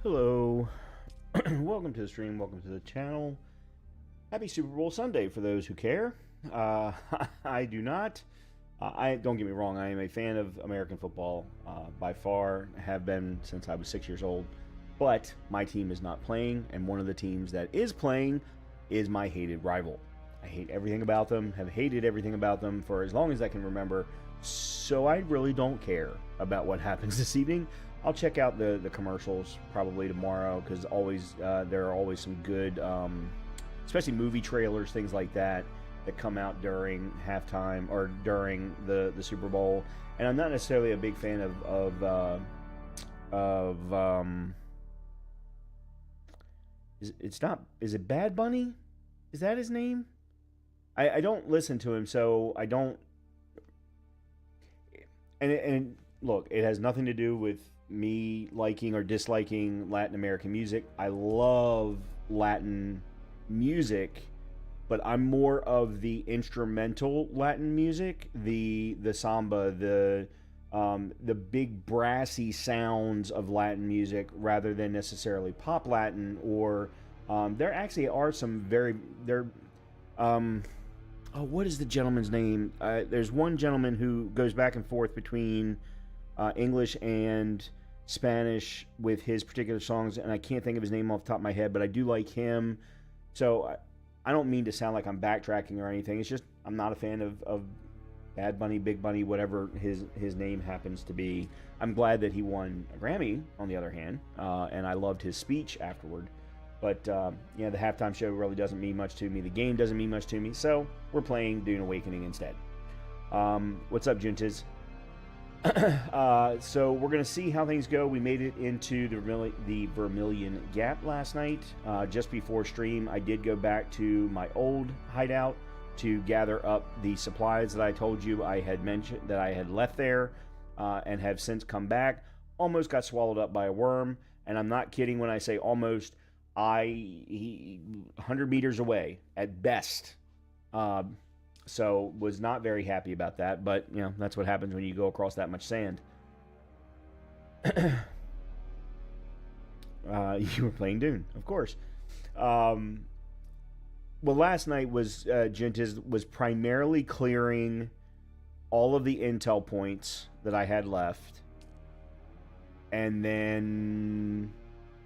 Hello. Welcome to the stream. Welcome to the channel. Happy Super Bowl Sunday for those who care. Uh, I do not. I don't get me wrong. I am a fan of American football by far. Have been since I was 6 years old. But my team is not playing, and one of the teams that is playing is my hated rival. I hate everything about them. Have hated everything about them for as long as I can remember. So I really don't care about what happens this evening. I'll check out the commercials probably tomorrow because always there are always some good, especially movie trailers, things like that that come out during halftime or during the Super Bowl. And I'm not necessarily a big fan of is it Bad Bunny? Is that his name? I don't listen to him, so I don't. And look, it has nothing to do with me liking or disliking Latin American music. I love Latin music, but I'm more of the instrumental Latin music, the samba, the big brassy sounds of Latin music, rather than necessarily pop Latin. Or there actually are some very there. Oh, what is the gentleman's name? There's one gentleman who goes back and forth between English and Spanish with his particular songs, and I can't think of his name off the top of my head, but I do like him. So I don't mean to sound like I'm backtracking or anything. It's just I'm not a fan of Bad Bunny, Big Bunny, whatever his name happens to be. I'm glad that he won a Grammy, on the other hand, and I loved his speech afterward. But yeah, the halftime show really doesn't mean much to me. The game doesn't mean much to me. So we're playing Dune Awakening instead. What's up, Juntas? So we're going to see how things go. We made it into the Vermilion Gap last night. Just before stream, I did go back to my old hideout to gather up the supplies that I told you I had mentioned that I had left there, and have since come back. Almost got swallowed up by a worm, and I'm not kidding when I say almost. 100 meters away at best. So was not very happy about that, but you know, that's what happens when you go across that much sand. You were playing Dune, of course. Well, last night was Gentis was primarily clearing all of the intel points that I had left, and then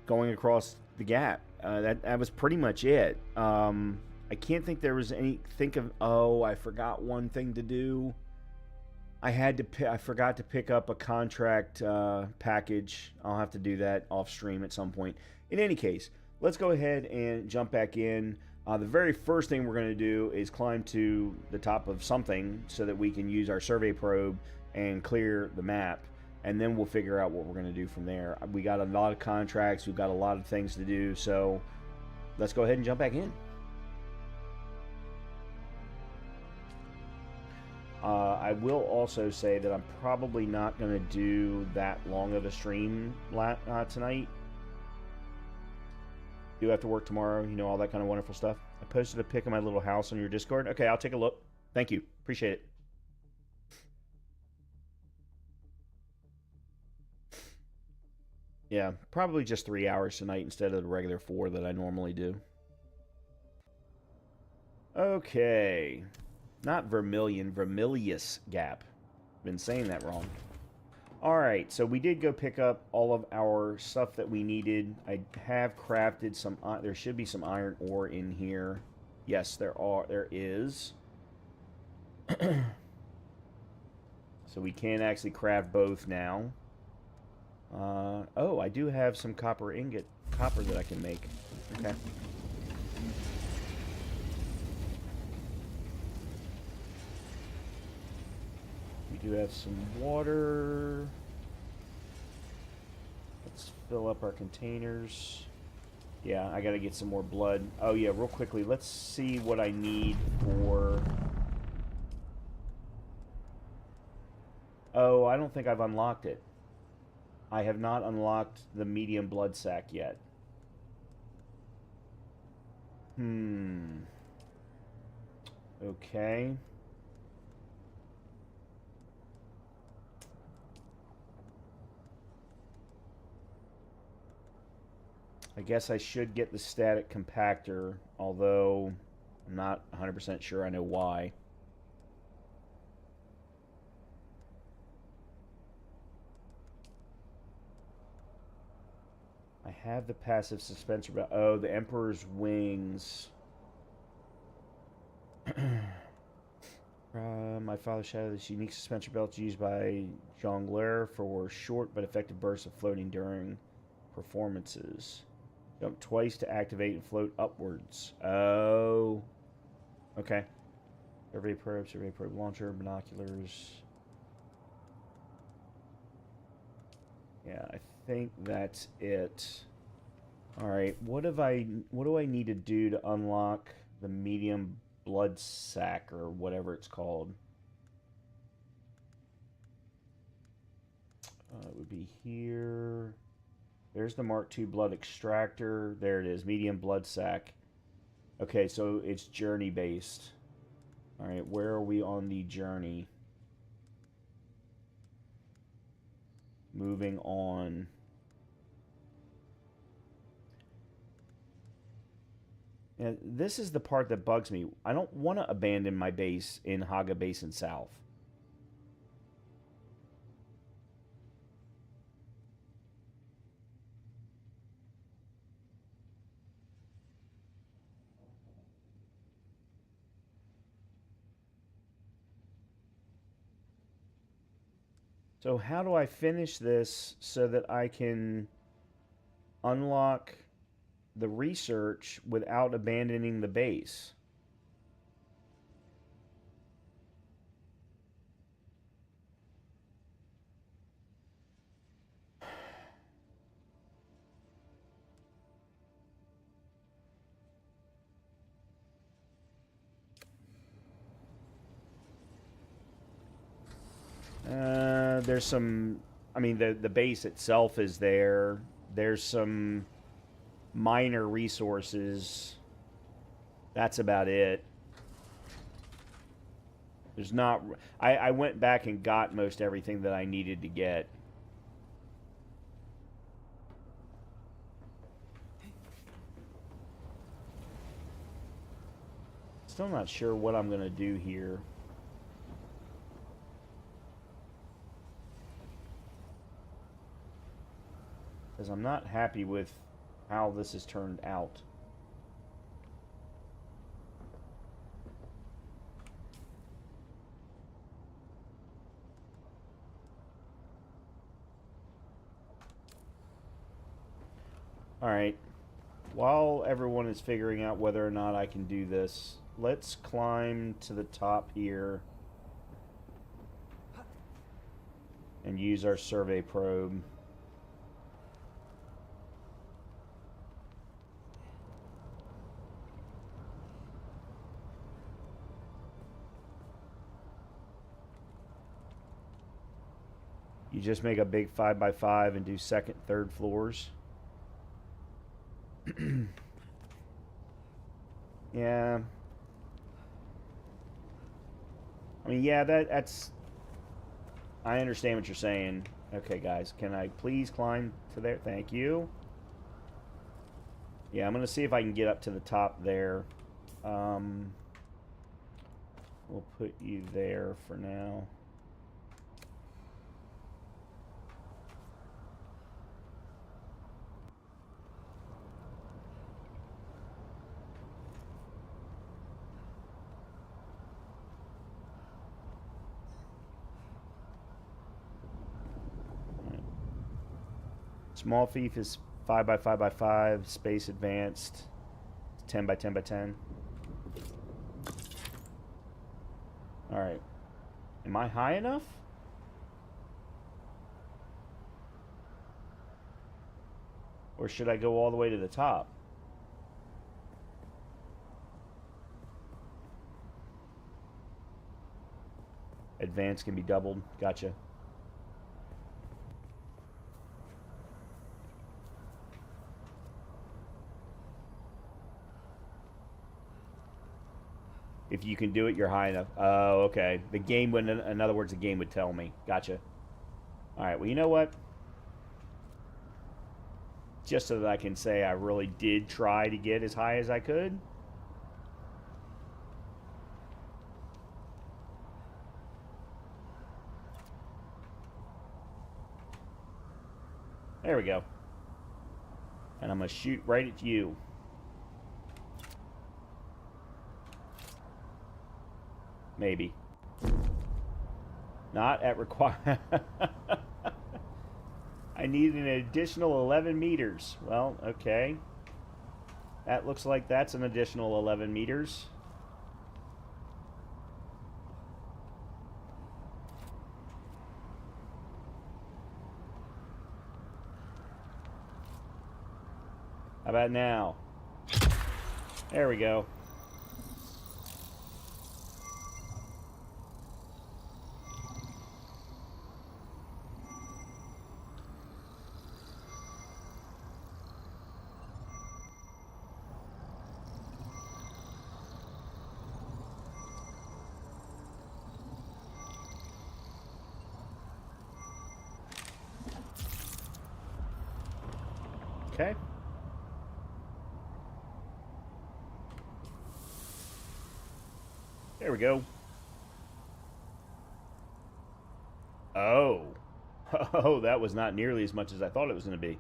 going across the gap. That was pretty much it. I can't think there was any. Oh, I forgot one thing to do. I forgot to pick up a contract package. I'll have to do that off stream at some point. In any case, let's go ahead and jump back in. The very first thing we're going to do is climb to the top of something so that we can use our survey probe and clear the map. And then we'll figure out what we're going to do from there. We got a lot of contracts. We've got a lot of things to do. So let's go ahead and jump back in. I will also say that I'm probably not going to do that long of a stream tonight. Do have to work tomorrow. You know, all that kind of wonderful stuff. I posted a pic of my little house on your Discord. Okay, I'll take a look. Thank you. Appreciate it. Yeah, probably just 3 hours tonight instead of the regular 4 that I normally do. Okay. Not Vermilion, Vermilius Gap. Been saying that wrong. Alright, so we did go pick up all of our stuff that we needed. I have crafted some... there should be some iron ore in here. Yes, there is. So we can actually craft both now. Oh, I do have some copper that I can make. Okay. We do have some water. Let's fill up our containers. Yeah, I gotta get some more blood. Oh yeah, real quickly, let's see what I need for... Oh, I don't think I've unlocked it. I have not unlocked the medium blood sac yet. Okay. I guess I should get the static compactor, although I'm not 100% sure I know why. I have the passive suspensor belt. Oh, the Emperor's Wings. My father shouted this unique suspensor belt used by jongleur for short but effective bursts of floating during performances. Jump twice to activate and float upwards. Oh. Okay. Survey probe launcher, binoculars. Yeah, I think that's it. Alright, what do I need to do to unlock the medium blood sac or whatever it's called? It would be here. There's the Mark II blood extractor. There it is, medium blood sac. Okay, so it's journey based. Alright, where are we on the journey? Moving on. And this is the part that bugs me. I don't want to abandon my base in Haga Basin South. So how do I finish this so that I can unlock the research without abandoning the base? There's some. I mean, the base itself is there. There's some minor resources. That's about it. There's not. I went back and got most everything that I needed to get. Still not sure what I'm gonna do here. Because I'm not happy with how this has turned out. Alright. While everyone is figuring out whether or not I can do this, let's climb to the top here and use our survey probe. You just make a big 5x5 and do second, third floors. Yeah. I mean, yeah, that's... I understand what you're saying. Okay, guys, can I please climb to there? Thank you. Yeah, I'm going to see if I can get up to the top there. We'll put you there for now. Small fief is 5x5x5. Space advanced 10x10x10. Alright. Am I high enough? Or should I go all the way to the top? Advance can be doubled. Gotcha. If you can do it, you're high enough. Oh, okay. The game would, in other words, the game would tell me. Gotcha. All right. Well, you know what? just so that I can say I really did try to get as high as I could. There we go. And I'm going to shoot right at you. Maybe. Not at require. I need an additional 11 meters. Well, okay. That looks like that's an additional 11 meters. How about now? There we go. Okay. There we go. Oh. Oh, that was not nearly as much as I thought it was going to be.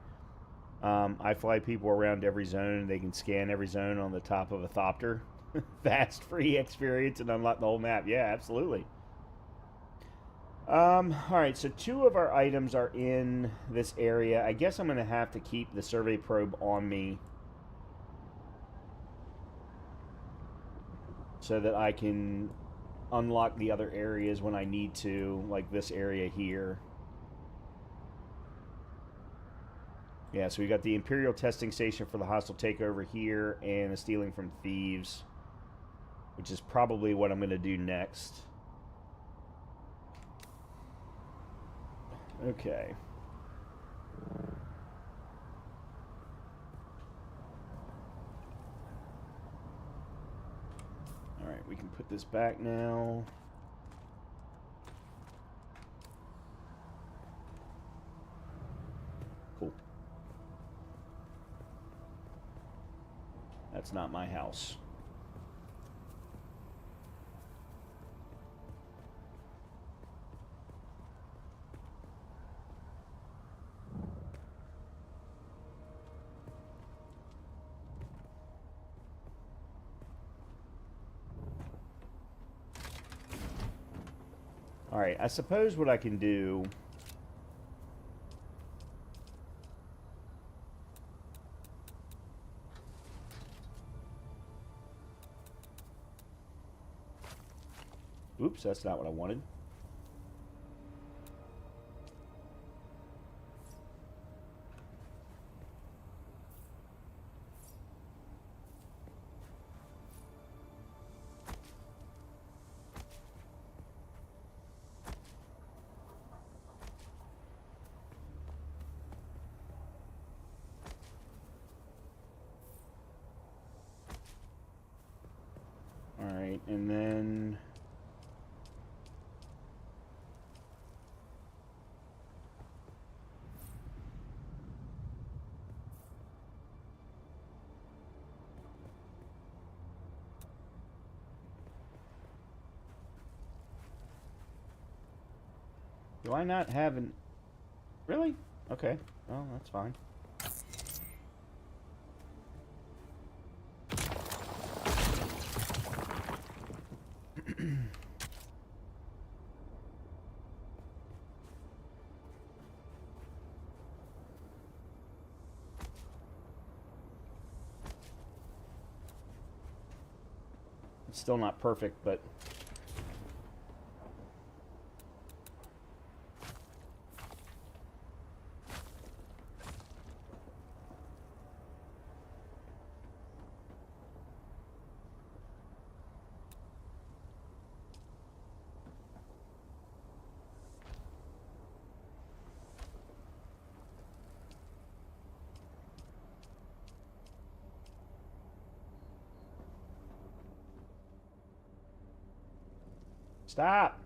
I fly people around every zone. They can scan every zone on the top of a thopter. Fast, free experience and unlock the whole map. Yeah, absolutely. Alright, so 2 of our items are in this area. I guess I'm going to have to keep the survey probe on me so that I can unlock the other areas when I need to, like this area here. Yeah, so we got the Imperial testing station for the hostile takeover here and the stealing from thieves, which is probably what I'm going to do next. Okay. Alright, we can put this back now. Cool. That's not my house. Alright, I suppose what I can do... Oops, that's not what I wanted. Alright, and then... Do I not have an... Really? Okay. Well, that's fine. It's still not perfect, but... Stop!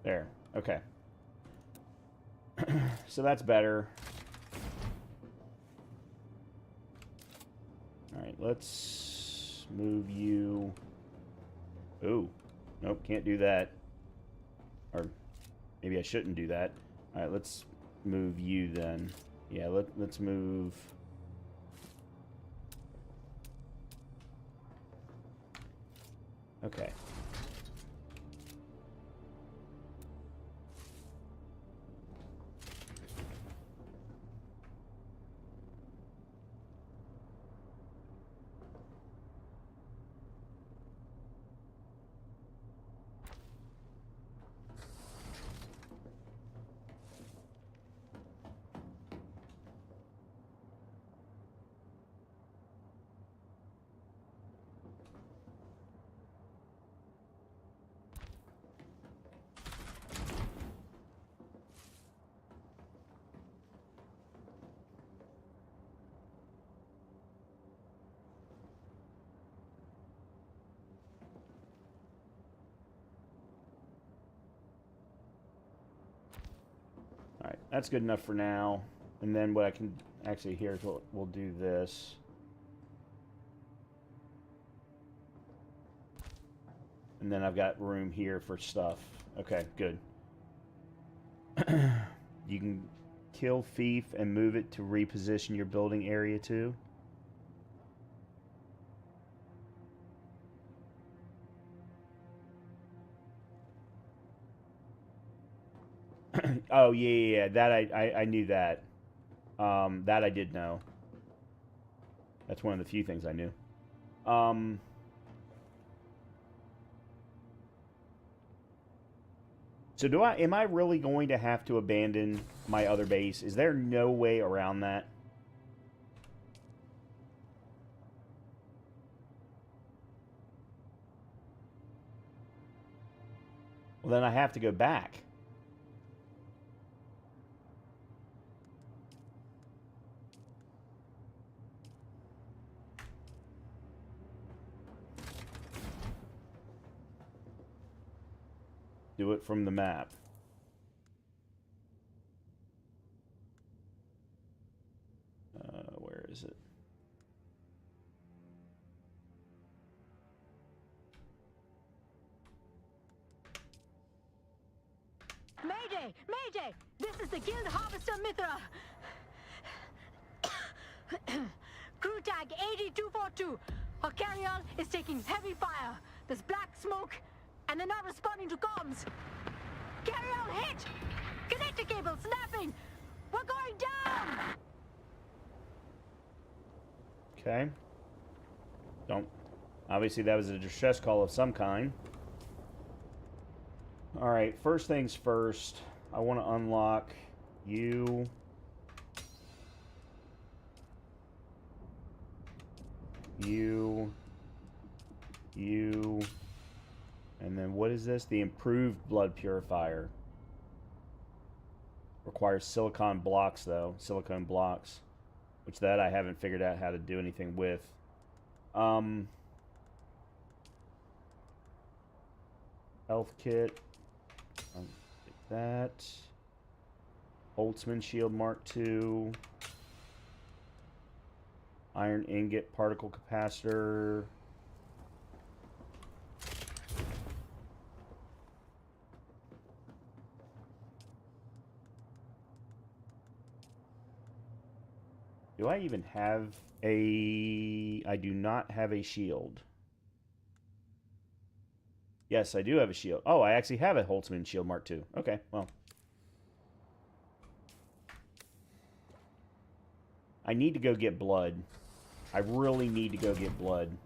There. Okay. So that's better. Alright, let's move you. Ooh. Nope, can't do that. Or maybe I shouldn't do that. Alright, let's move you then. Yeah, let's move. Okay. Alright, that's good enough for now. And then what I can actually here is we'll do this. And then I've got room here for stuff. Okay, good. You can kill Thief and move it to reposition your building area too. Oh yeah. That I knew that. That I did know. That's one of the few things I knew. So am I really going to have to abandon my other base? Is there no way around that? Well, then I have to go back. Do it from the map. Where is it? Mayday! Mayday! This is the Guild Harvester Mithra. Crew tag 8242. Our carry-on is taking heavy fire. There's black smoke, and they're not responding to comms. Carry-on hit! Connector cable snapping! We're going down! Okay. Don't. Obviously, that was a distress call of some kind. Alright, first things first. I want to unlock you. You. And then what is this? The improved blood purifier. Requires silicon blocks, though. Silicone blocks. Which that I haven't figured out how to do anything with. Health kit. Take that. Holtzman Shield Mark II. Iron ingot particle capacitor. Do I even have a... I do not have a shield. Yes, I do have a shield. Oh, I actually have a Holtzman Shield Mark II. Okay, well. I need to go get blood. I really need to go get blood.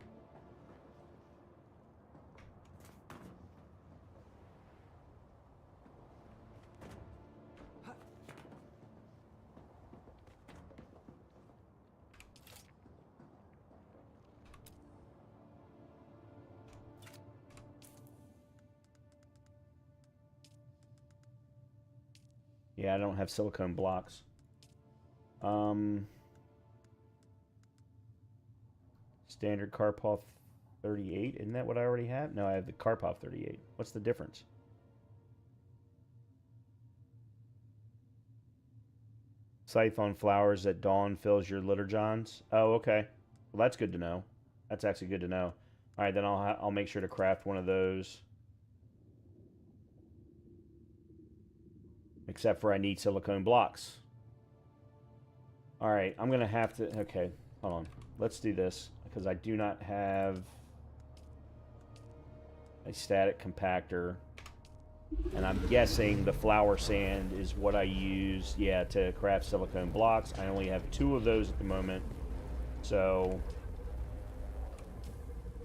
Yeah, I don't have silicone blocks. Standard Karpov 38. Isn't that what I already have? No, I have the Karpov 38. What's the difference? Scythe on flowers at dawn fills your litter johns. Oh, okay. Well, that's good to know. That's actually good to know. All right, then I'll make sure to craft one of those. Except for I need silicone blocks. All right, I'm going to have to... Okay, hold on. Let's do this, because I do not have a static compactor. And I'm guessing the flower sand is what I use, yeah, to craft silicone blocks. I only have 2 of those at the moment. So,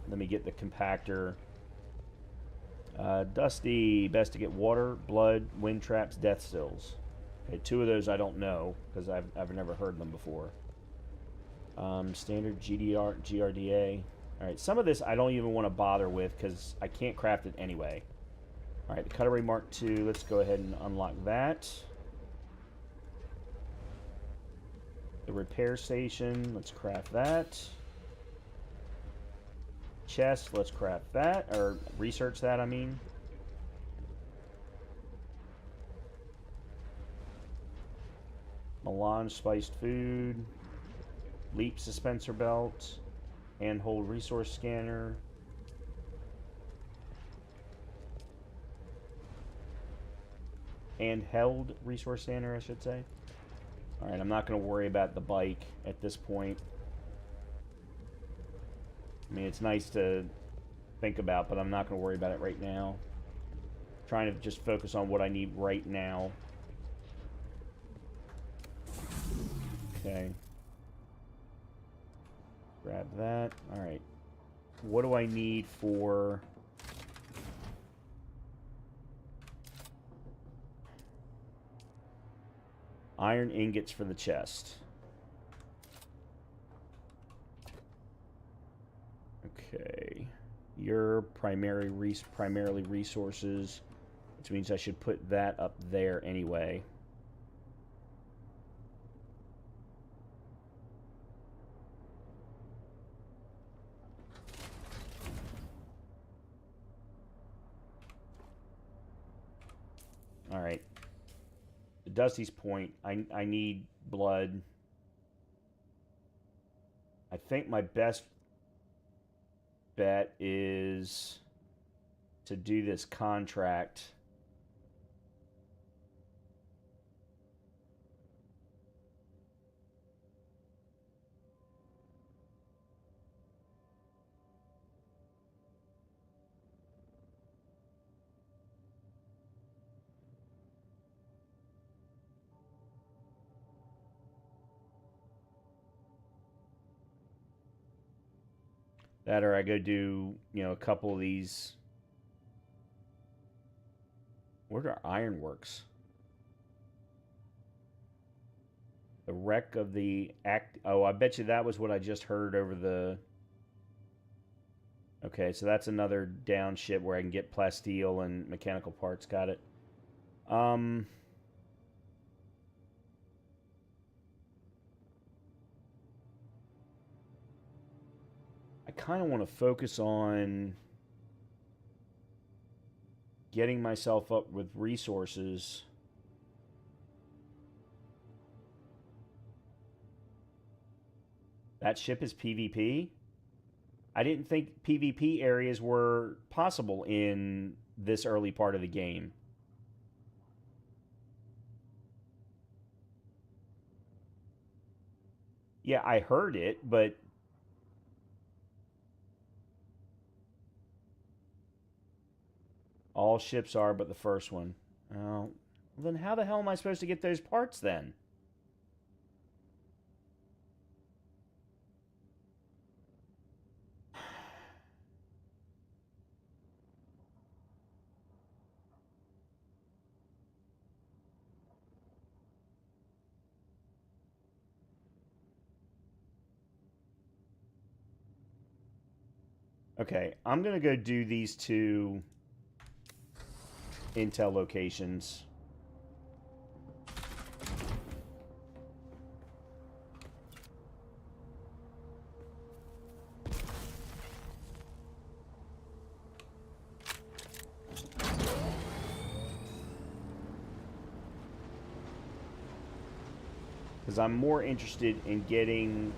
let me get the compactor. Dusty, best to get water, blood, wind traps, death stills. Okay, 2 of those I don't know, because I've never heard them before. Standard GRDA. Alright, some of this I don't even want to bother with, because I can't craft it anyway. Alright, the Cutlery Mark II, let's go ahead and unlock that. The repair station, let's craft that. Chest, let's craft that, or research that, I mean. Melange spiced food. Leap dispenser belt. Handhold resource scanner. Handheld resource scanner, I should say. Alright, I'm not going to worry about the bike at this point. I mean, it's nice to think about, but I'm not going to worry about it right now. I'm trying to just focus on what I need right now. Okay. Grab that. Alright. What do I need for... Iron ingots for the chest. Okay. Your primarily resources, which means I should put that up there anyway. All right. To Dusty's point, I need blood. I think my best bet is to do this contract. That or I go do, you know, a couple of these. Where are ironworks? The wreck of the act. Oh, I bet you that was what I just heard over the. Okay, so that's another down ship where I can get plasteel and mechanical parts. Got it. I kind of want to focus on getting myself up with resources. That ship is PvP? I didn't think PvP areas were possible in this early part of the game. Yeah, I heard it, but... All ships are but the first one. Oh, well, then how the hell am I supposed to get those parts then? Okay, I'm going to go do these 2 intel locations. because I'm more interested in getting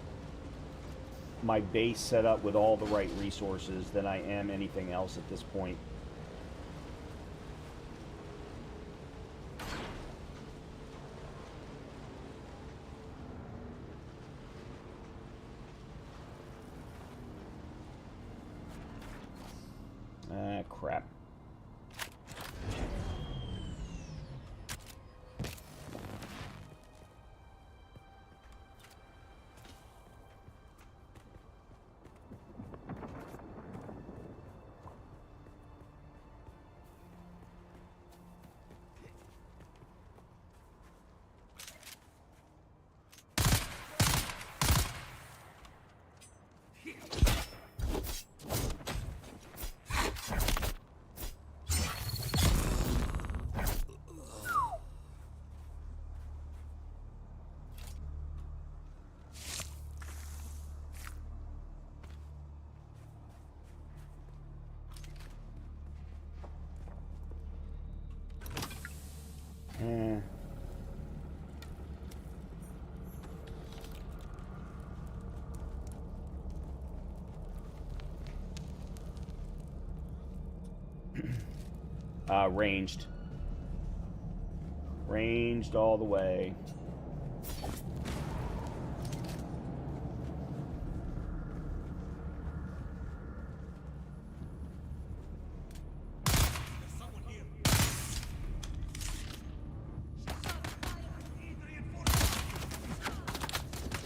my base set up with all the right resources than I am anything else at this point. Ah, crap. Eh. Ranged. Ranged all the way.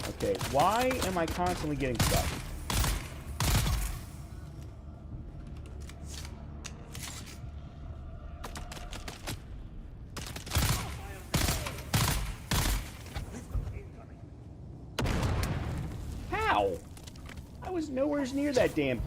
Okay, why am I constantly getting stuck? How? I was nowhere near that damn...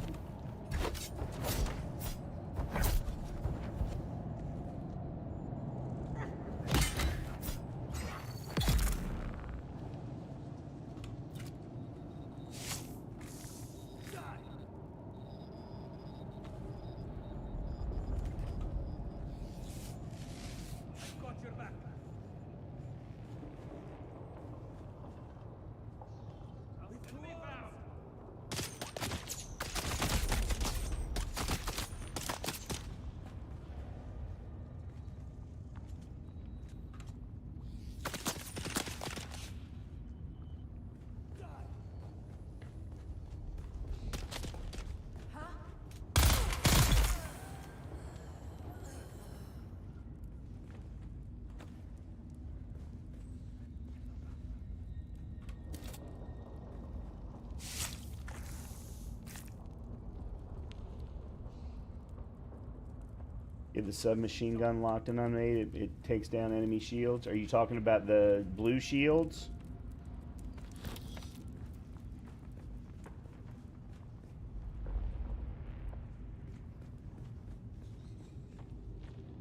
Get the submachine gun locked and unmade. It takes down enemy shields. Are you talking about the blue shields?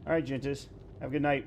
All right, Gentis. Have a good night.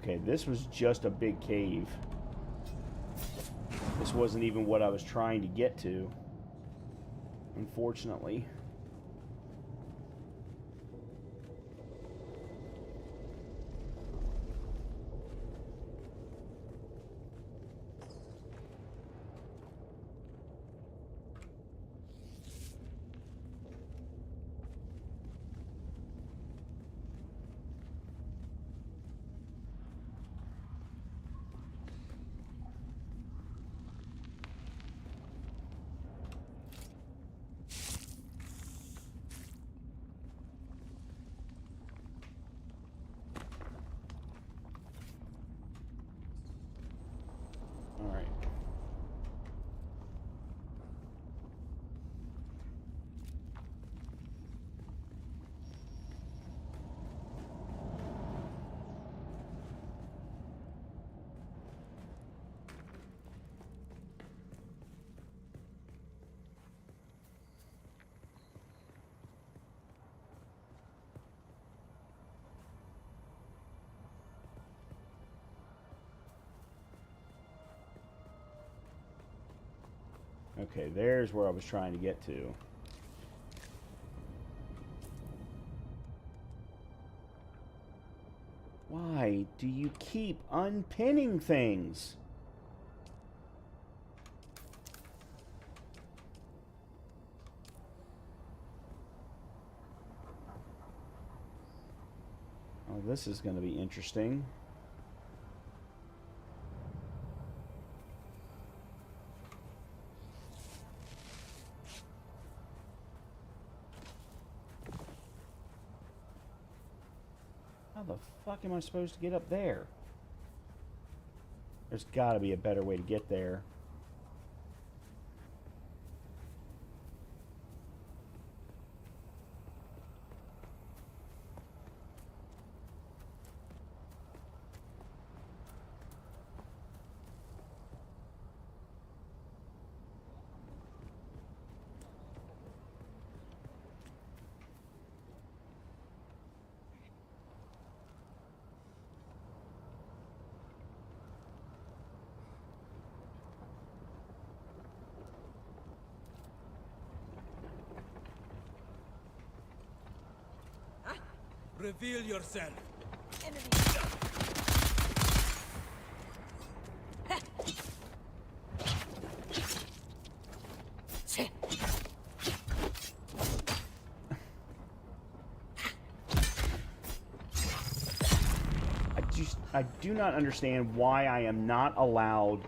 Okay, this was just a big cave. This wasn't even what I was trying to get to, unfortunately. All right. Okay, there's where I was trying to get to. Why do you keep unpinning things? Oh, this is going to be interesting. How the fuck am I supposed to get up there? There's got to be a better way to get there. Reveal yourself. I do not understand why I am not allowed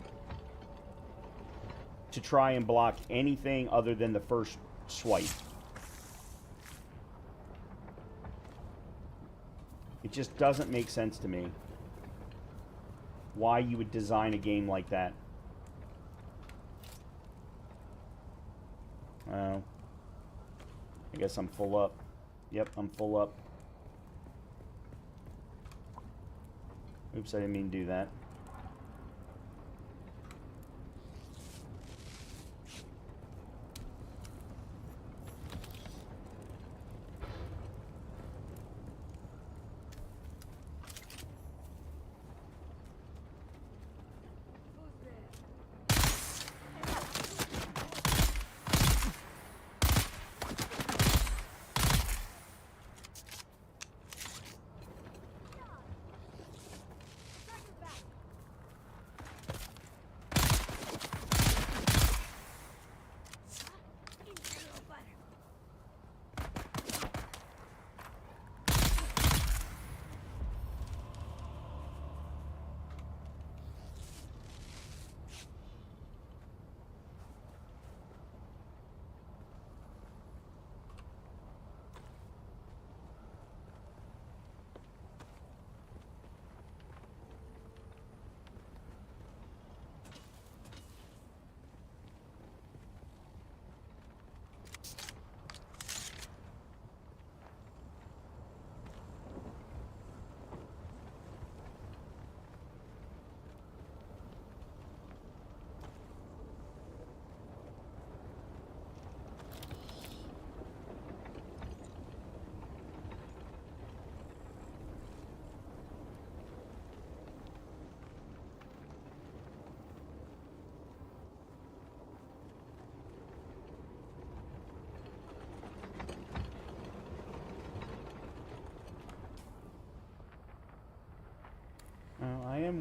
to try and block anything other than the first swipe. It just doesn't make sense to me why you would design a game like that. Oh. I guess I'm full up. Yep, I'm full up. Oops, I didn't mean to do that.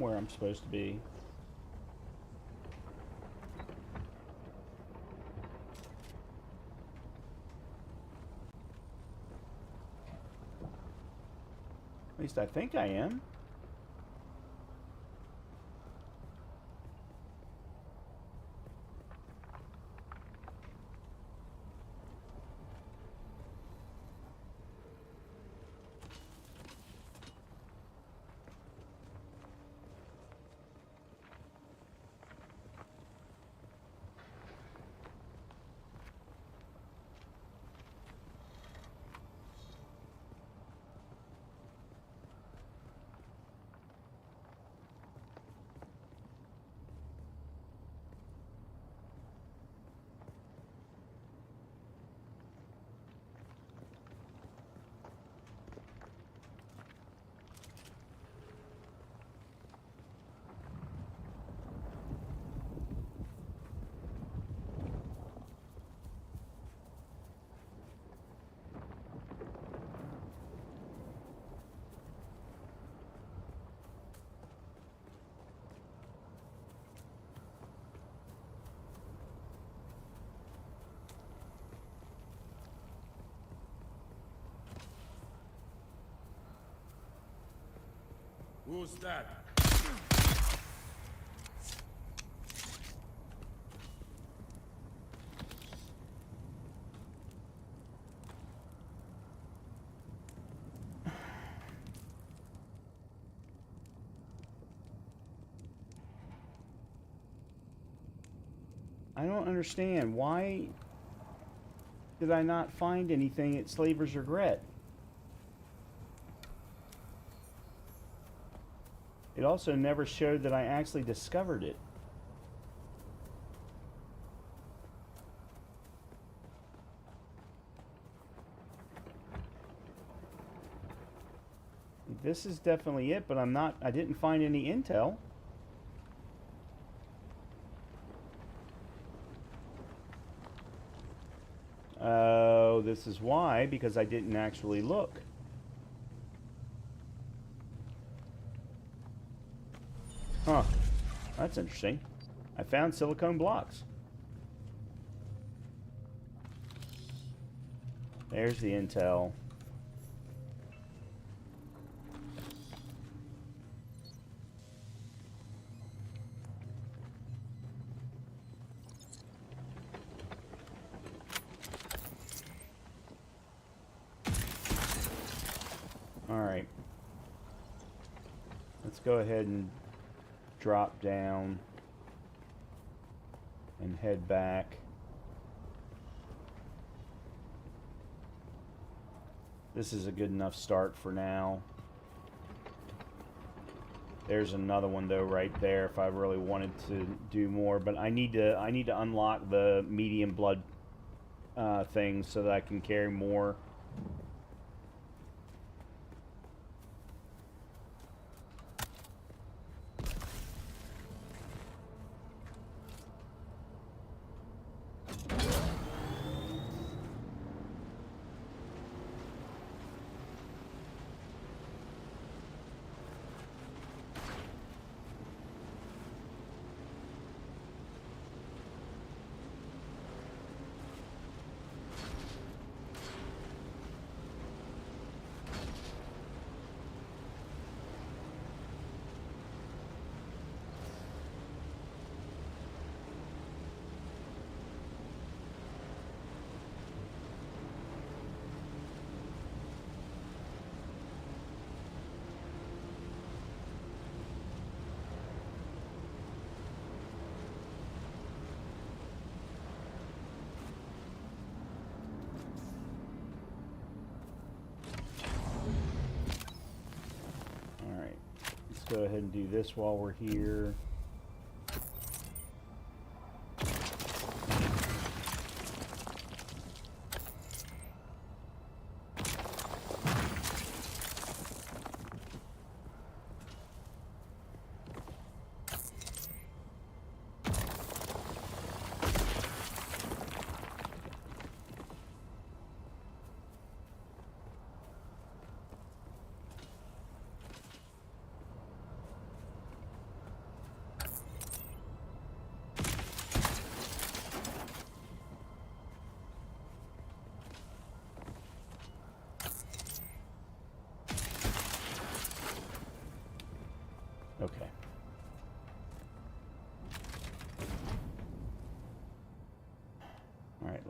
I'm where I'm supposed to be. At least I think I am. Who's that? I don't understand. Why did I not find anything at Slaver's Regret? It also never showed that I actually discovered it. This is definitely it, but I didn't find any intel. Oh, this is why, because I didn't actually look. Huh. That's interesting. I found silicone blocks. There's the intel. Alright. Let's go ahead and drop down and head back. This is a good enough start for now. There's another one though right there if I really wanted to do more, but I need to unlock the medium blood thing so that I can carry more. Go ahead and do this while we're here.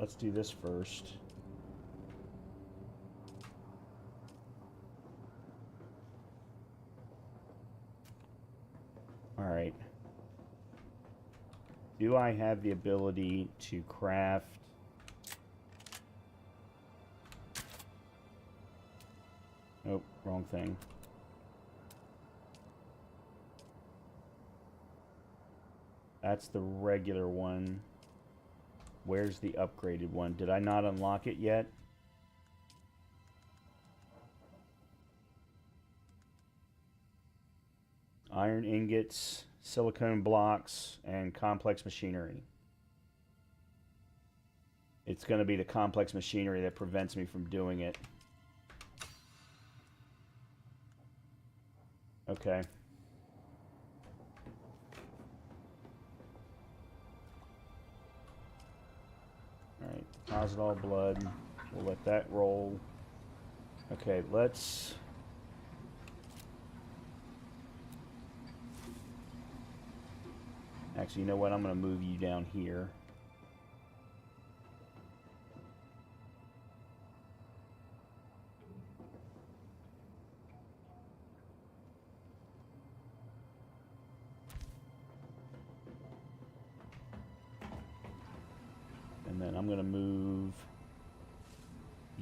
let's do this first. Alright. Do I have the ability to craft... Nope, wrong thing. That's the regular one. Where's the upgraded one? Did I not unlock it yet? Iron ingots, silicone blocks, and complex machinery. It's going to be the complex machinery that prevents me from doing it. Okay. Alright, deposit all blood. We'll let that roll. Okay, let's... Actually, you know what? I'm going to move you down here. And then I'm going to move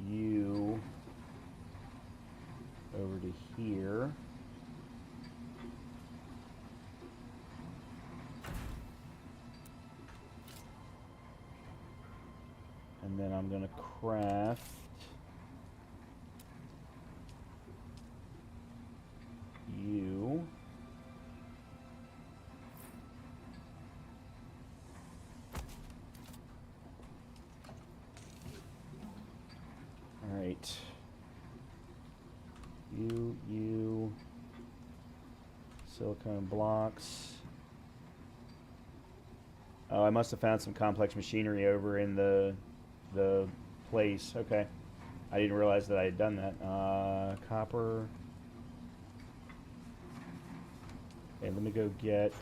you over to here. And then I'm going to craft you. All right. You. Silicone blocks. Oh, I must have found some complex machinery over in the place. Okay. I didn't realize that I had done that. Copper. Okay, let me go get...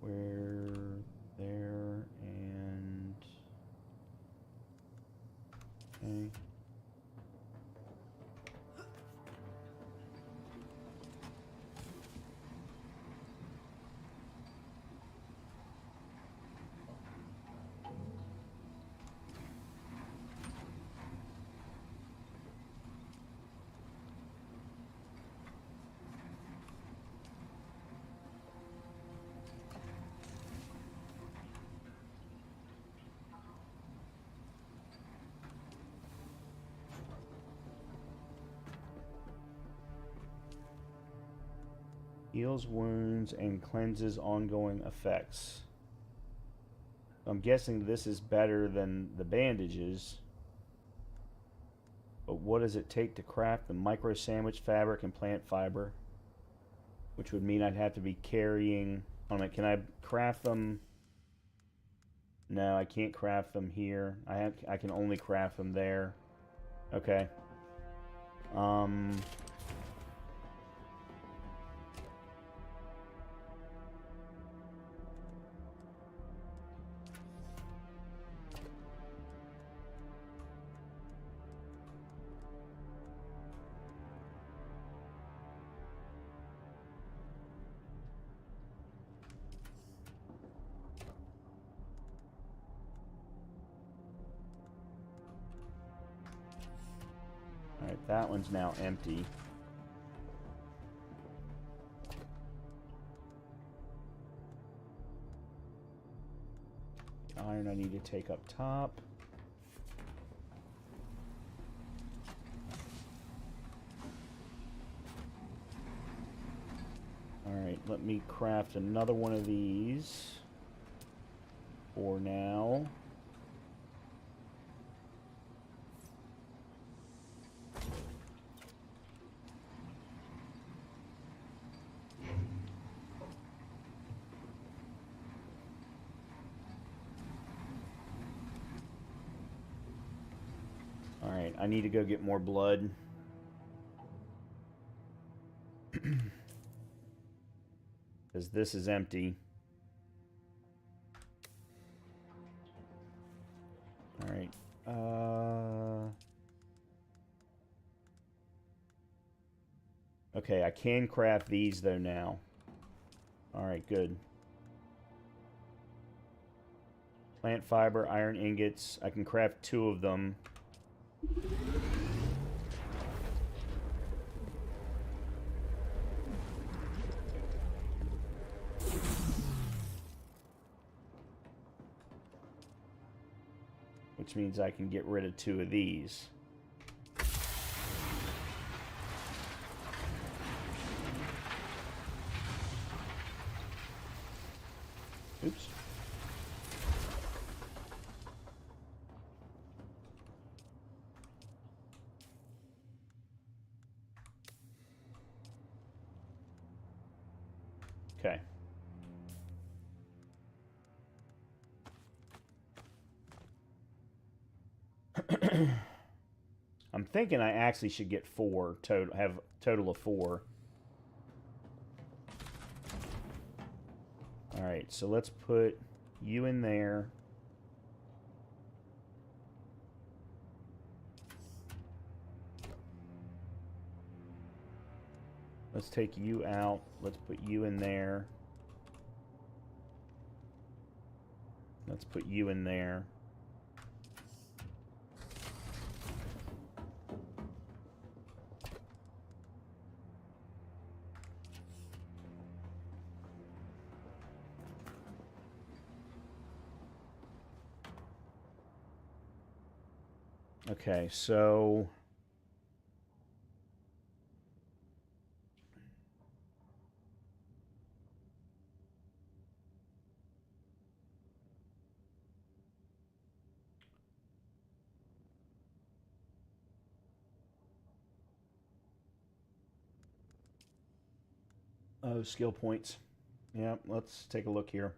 Where... There, and... Okay. Heals wounds and cleanses ongoing effects. I'm guessing this is better than the bandages. But what does it take to craft the micro sandwich fabric and plant fiber? Which would mean I'd have to be carrying... Hold on, can I craft them? No, I can't craft them here. I can only craft them there. Okay. Alright, that one's now empty. Iron I need to take up top. Alright, let me craft another one of these for now. Alright, I need to go get more blood. Because this is empty. Alright. Okay, I can craft these though now. Alright, good. Plant fiber, iron ingots. I can craft 2 of them. Which means I can get rid of 2 of these. Oops. Okay. I'm thinking I actually should get 4 total. Have a total of 4. All right, so let's put you in there. Let's take you out. Let's put you in there. Let's put you in there. Okay, so oh, skill points. Yeah, let's take a look here.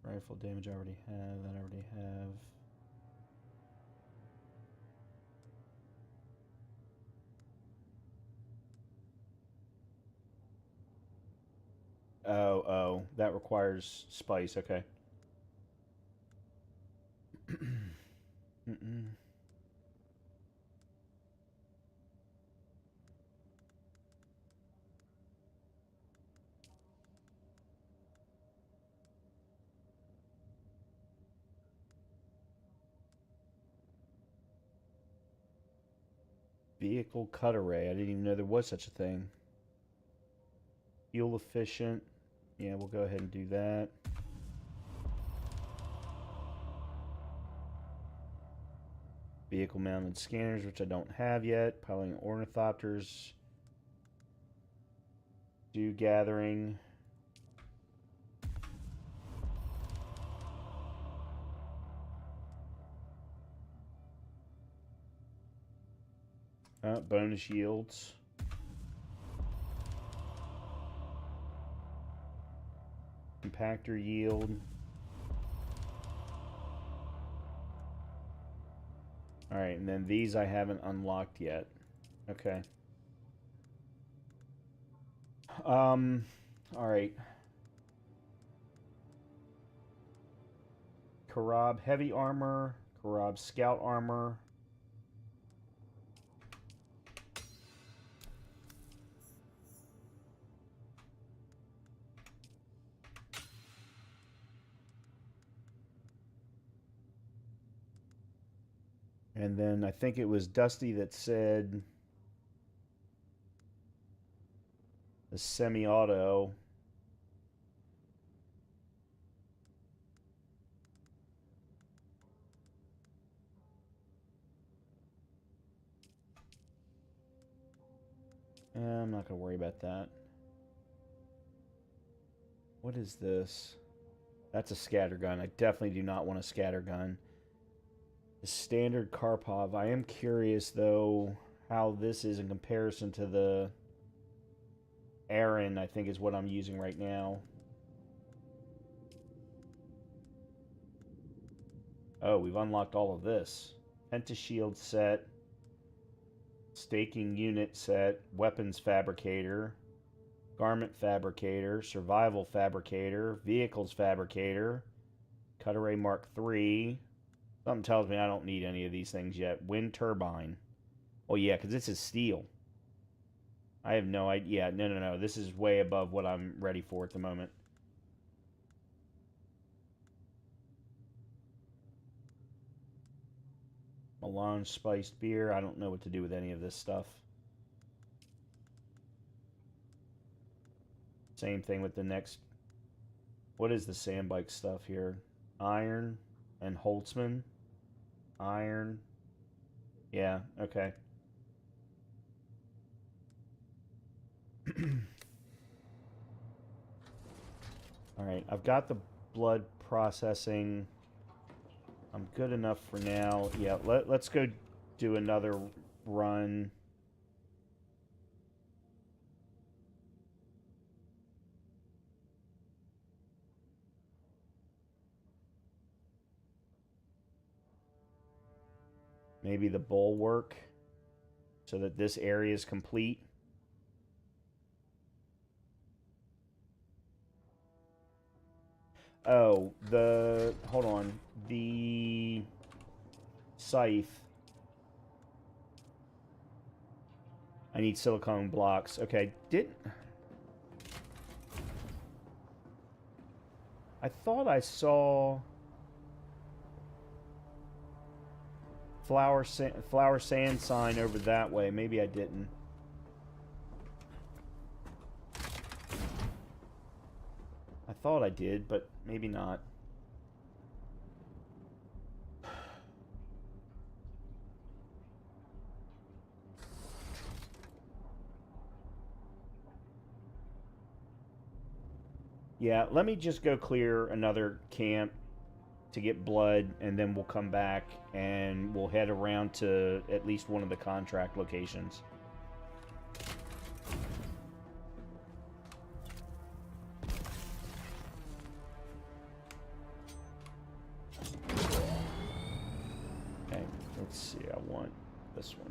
Rifle damage I already have. That I already have. Oh, that requires spice. Okay. Vehicle cut array. I didn't even know there was such a thing. Fuel efficient. Yeah, we'll go ahead and do that. Vehicle mounted scanners, which I don't have yet. Piloting ornithopters. Dew gathering. Bonus yields. Compactor yield. Alright, and then these I haven't unlocked yet. Okay. Alright. Karab heavy armor. Karab scout armor. And then I think it was Dusty that said the semi-auto. I'm not going to worry about that. What is this? That's a scatter gun. I definitely do not want a scatter gun. The standard Karpov. I am curious, though, how this is in comparison to the Aaron, I think is what I'm using right now. Oh, we've unlocked all of this. Pentashield set. Staking unit set. Weapons fabricator. Garment fabricator. Survival fabricator. Vehicles fabricator. Cut array Mark III. Something tells me I don't need any of these things yet. Wind turbine. Oh, yeah, because this is steel. I have no idea. No. This is way above what I'm ready for at the moment. Melange spiced beer. I don't know what to do with any of this stuff. Same thing with the next. What is the sandbike stuff here? Iron and Holtzman. Iron. Yeah, okay. Alright, I've got the blood processing. I'm good enough for now. Yeah, let's go do another run. Maybe the bulwark, so that this area is complete. Oh, hold on. The scythe. I need silicone blocks. Okay, I thought I saw flower sand sign over that way. Maybe I didn't. I thought I did, but maybe not. Yeah, let me just go clear another camp to get blood, and then we'll come back and we'll head around to at least one of the contract locations. Okay, let's see. I want this one.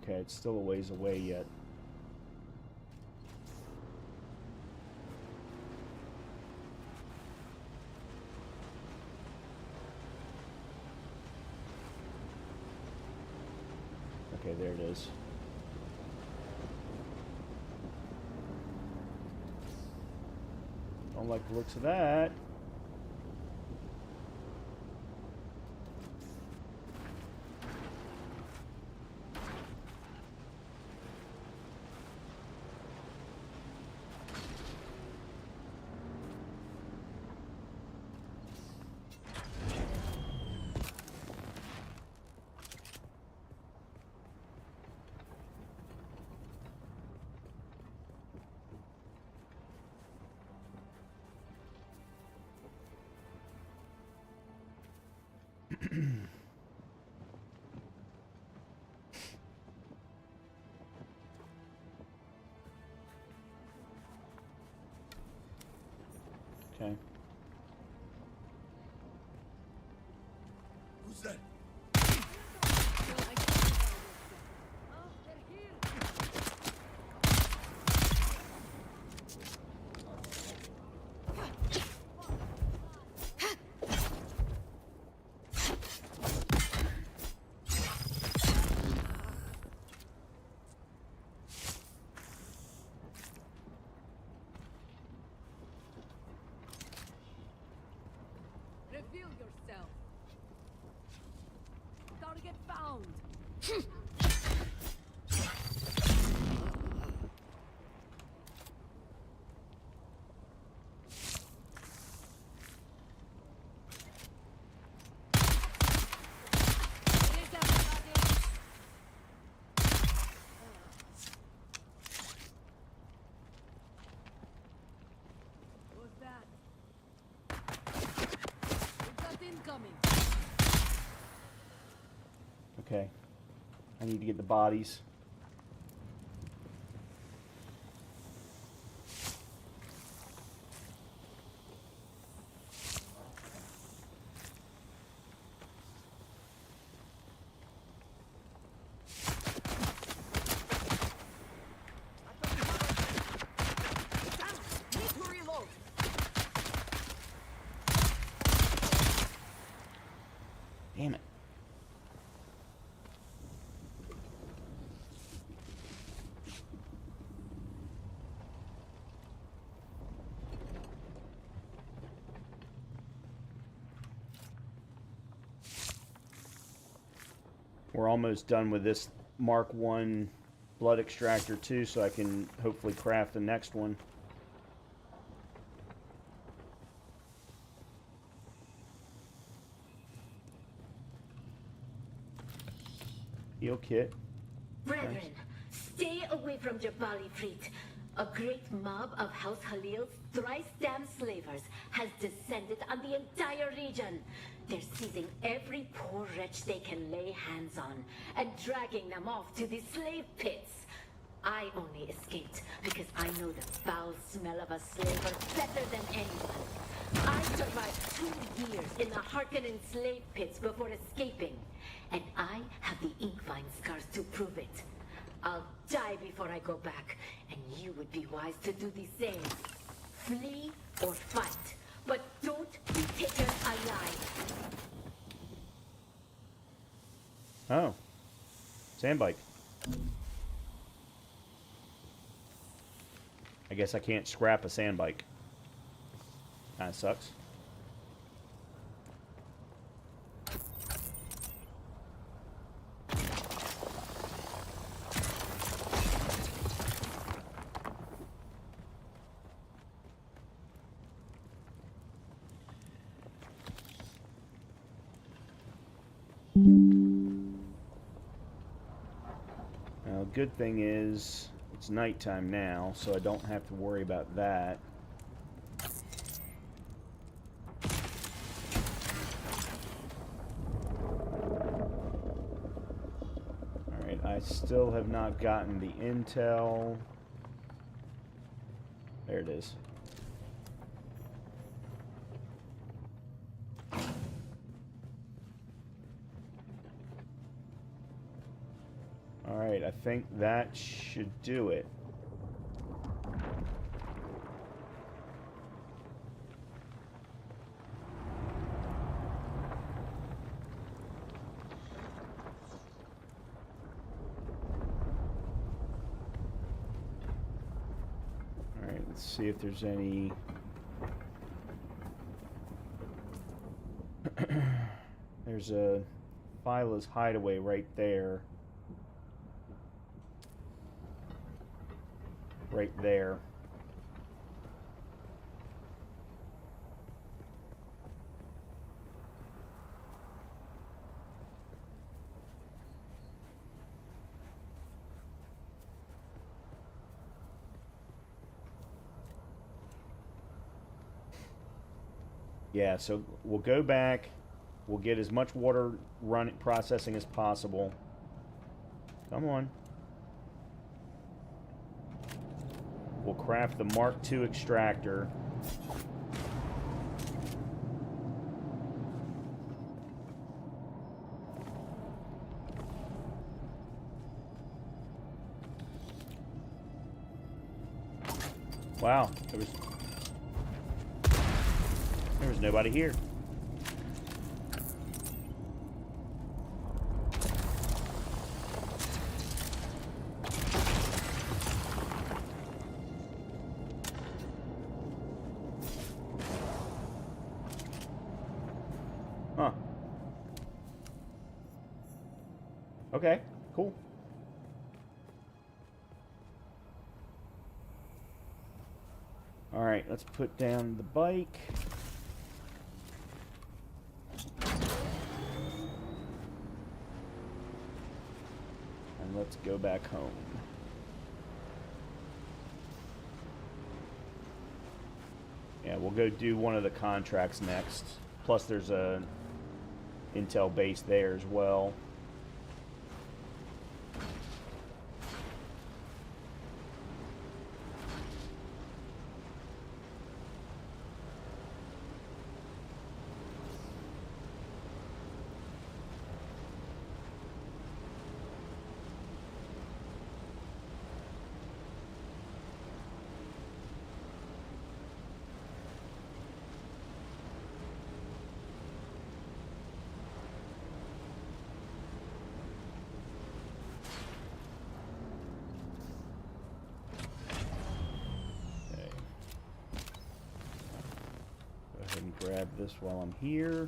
Okay, it's still a ways away yet. Okay, there it is. Don't like the looks of that. Okay. Who's that? Reveal yourself. Target found. Is everybody? Who's that? We've got incoming. Okay. I need to get the bodies. Need to reload. Damn it. We're almost done with this Mark 1 blood extractor too, so I can hopefully craft the next one. Heal kit. Brethren, stay away from Jabali Fleet. A great mob of House Halil's thrice damned slavers has descended on the entire region. They're seizing every poor wretch they can lay hands on and dragging them off to the slave pits. I only escaped because I know the foul smell of a slaver better than anyone. I survived 2 years in the Harkonnen slave pits before escaping, and I have the Inkvine scars to prove it. I'll die before I go back, and you would be wise to do the same. Flee or fight, but don't be taken alive. Oh. Sandbike. I guess I can't scrap a sandbike. Kinda sucks. Now, good thing is it's nighttime now, so I don't have to worry about that. Alright, I still have not gotten the intel. There it is. Alright, I think that should do it. Alright, let's see if there's any... There's a Phyla's hideaway right there. Right there. Yeah, so we'll go back. We'll get as much water processing as possible. Come on. We'll craft the Mark II extractor. Wow, there was nobody here. Huh. Okay, cool. All right, let's put down the bike. And let's go back home. Yeah, we'll go do one of the contracts next. Plus there's a Intel base there as well. Grab this while I'm here.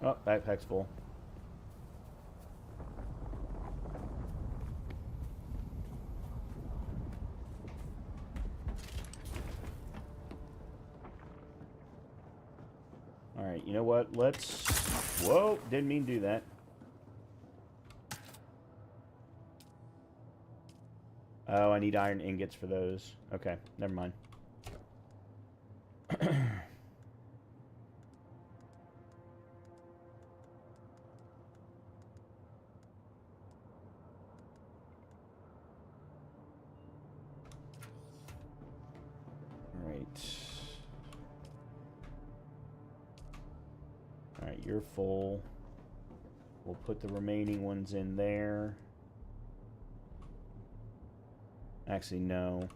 Oh, backpack's full. Alright, you know what? Let's... Whoa! Didn't mean to do that. Oh, I need iron ingots for those. Okay, never mind. Alright, you're full. We'll put the remaining ones in there. Actually, no.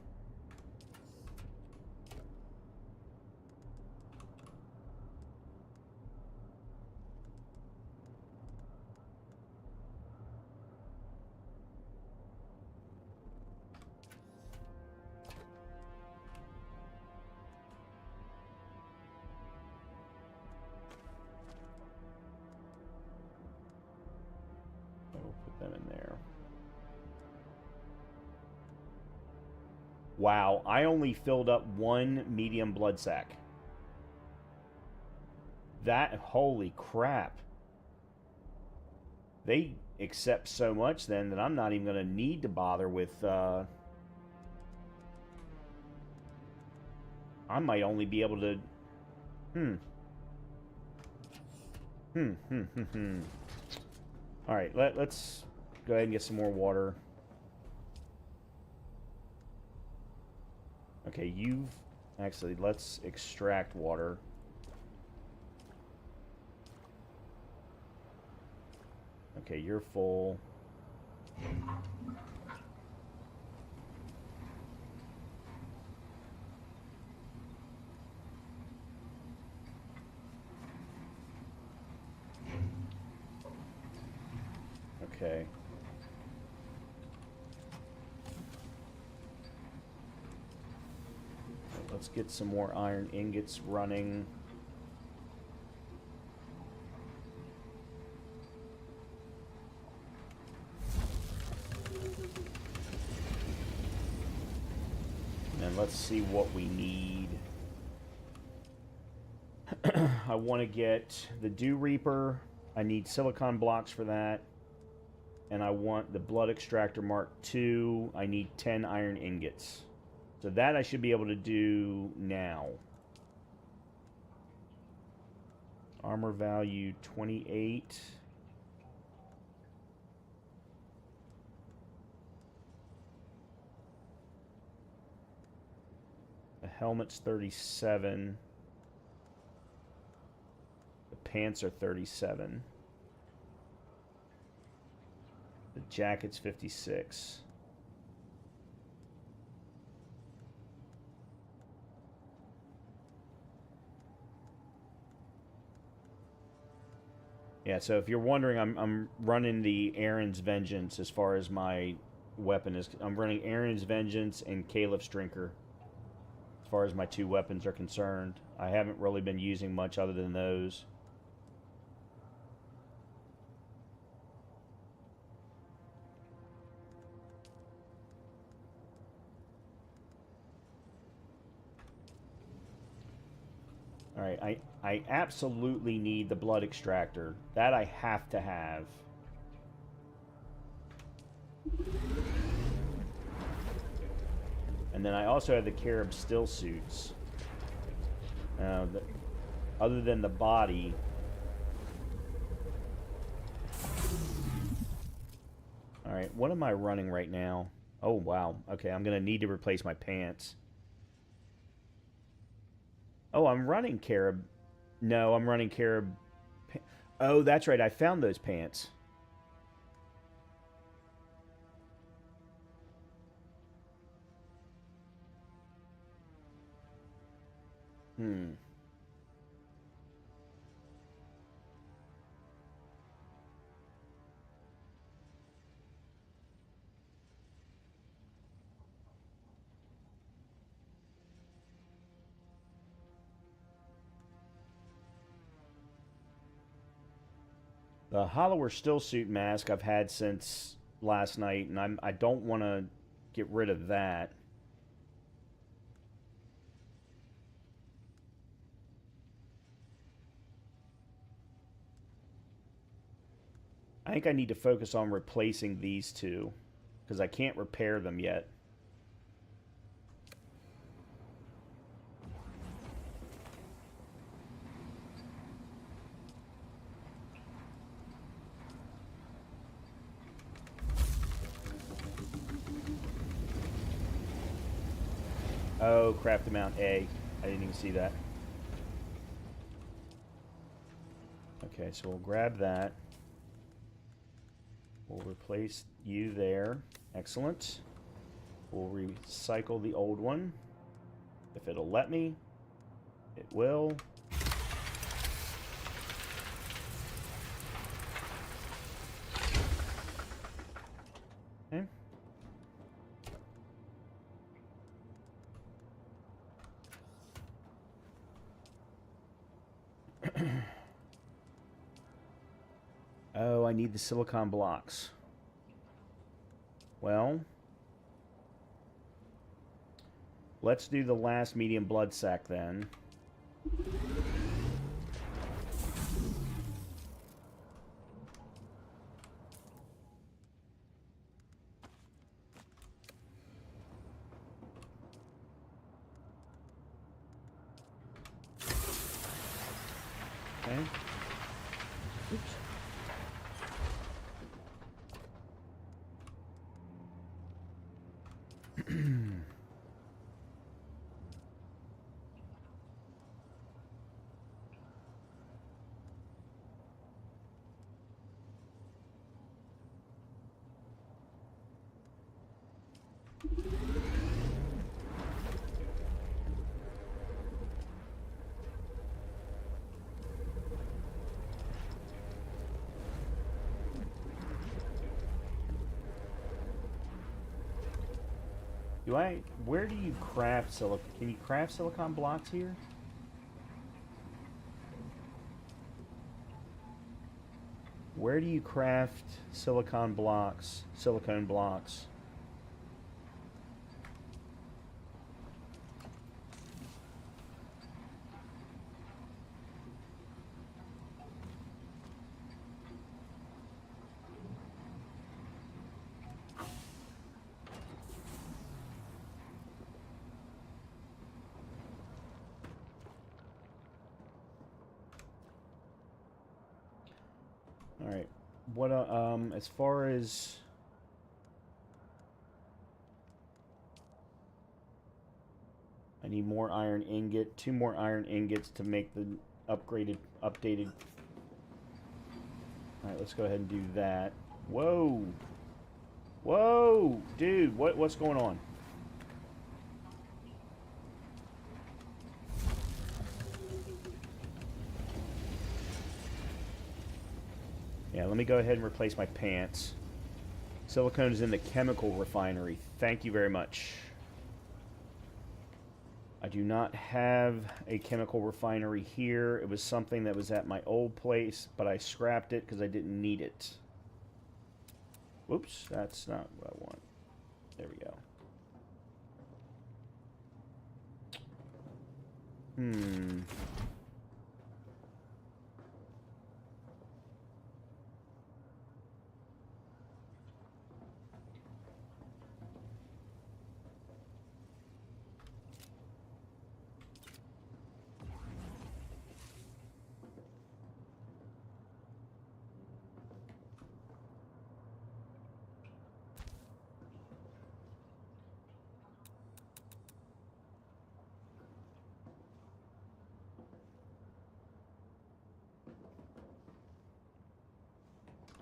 We'll put them in there. Wow, I only filled up one medium blood sac. That, holy crap. They accept so much then that I'm not even going to need to bother with, I might only be able to, Alright, let's go ahead and get some more water. Okay, actually, let's extract water. Okay, you're full. Okay. Let's get some more iron ingots running. And let's see what we need. I want to get the Dew Reaper. I need silicon blocks for that. And I want the Blood Extractor Mark II. I need 10 iron ingots. So that I should be able to do now. Armor value 28. The helmet's 37. The pants are 37. The jacket's 56. Yeah, so if you're wondering, I'm running the Aaron's Vengeance as far as my weapon is. I'm running Aaron's Vengeance and Caliph's Drinker as far as my two weapons are concerned. I haven't really been using much other than those. Alright, I absolutely need the blood extractor. That I have to have. And then I also have the Carib still suits. Other than the body. Alright, what am I running right now? Oh, wow. Okay, I'm going to need to replace my pants. Oh, I'm running Carib. No, I'm running Carib. Oh, that's right. I found those pants. The Hollower Stillsuit mask I've had since last night, and I don't want to get rid of that. I think I need to focus on replacing these two, because I can't repair them yet. Oh, craft amount A. I didn't even see that. Okay, so we'll grab that. We'll replace you there. Excellent. We'll recycle the old one. If it'll let me, it will. Okay. Oh, I need the silicon blocks. Well, let's do the last medium blood sac then. Okay. Oops. Where do you craft silicon? Can you craft silicon blocks here? Where do you craft silicon blocks? Silicone blocks? All right. What as far as I need more iron ingot, 2 more iron ingots to make the updated. All right, let's go ahead and do that. Whoa. Whoa, dude, what's going on? Yeah, let me go ahead and replace my pants. Silicone is in the chemical refinery. Thank you very much. I do not have a chemical refinery here. It was something that was at my old place, but I scrapped it because I didn't need it. Whoops, that's not what I want. There we go.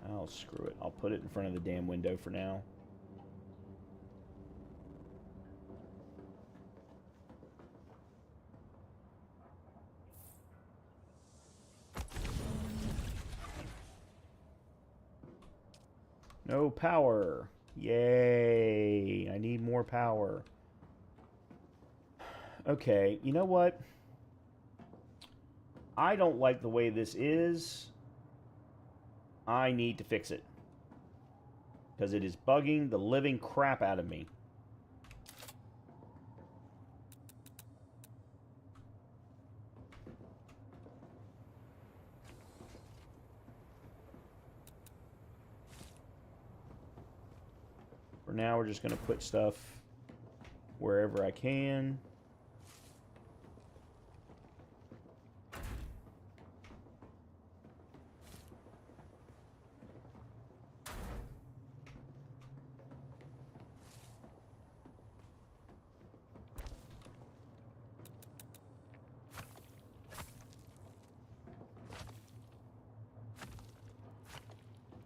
Oh, screw it. I'll put it in front of the damn window for now. No power. Yay. I need more power. Okay, you know what? I don't like the way this is. I need to fix it. Because it is bugging the living crap out of me. For now, we're just going to put stuff wherever I can.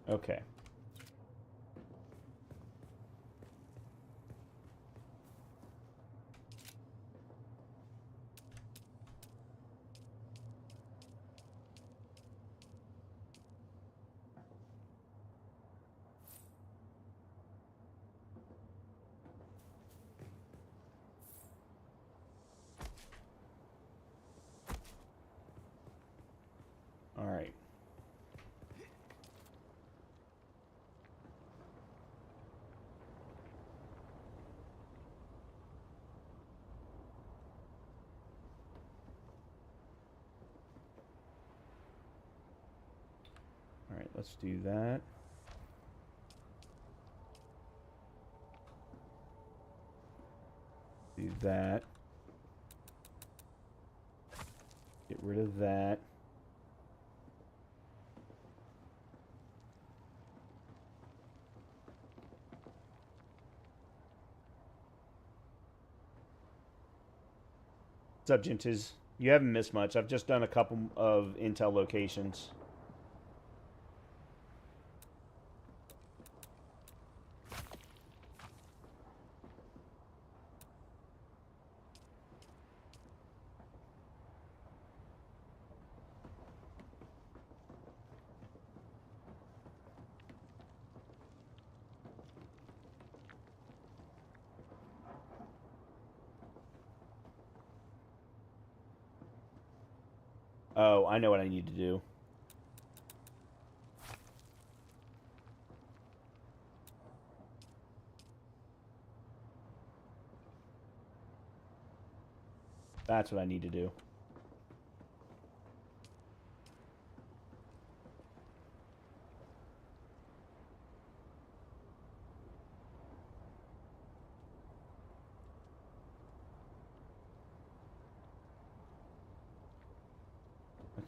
Okay. All right. All right, let's do that. Do that. Get rid of that. What's up, Gentis? You haven't missed much. I've just done a couple of intel locations. Oh, I know what I need to do. That's what I need to do.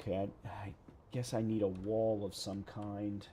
Okay, I Guess I need a wall of some kind.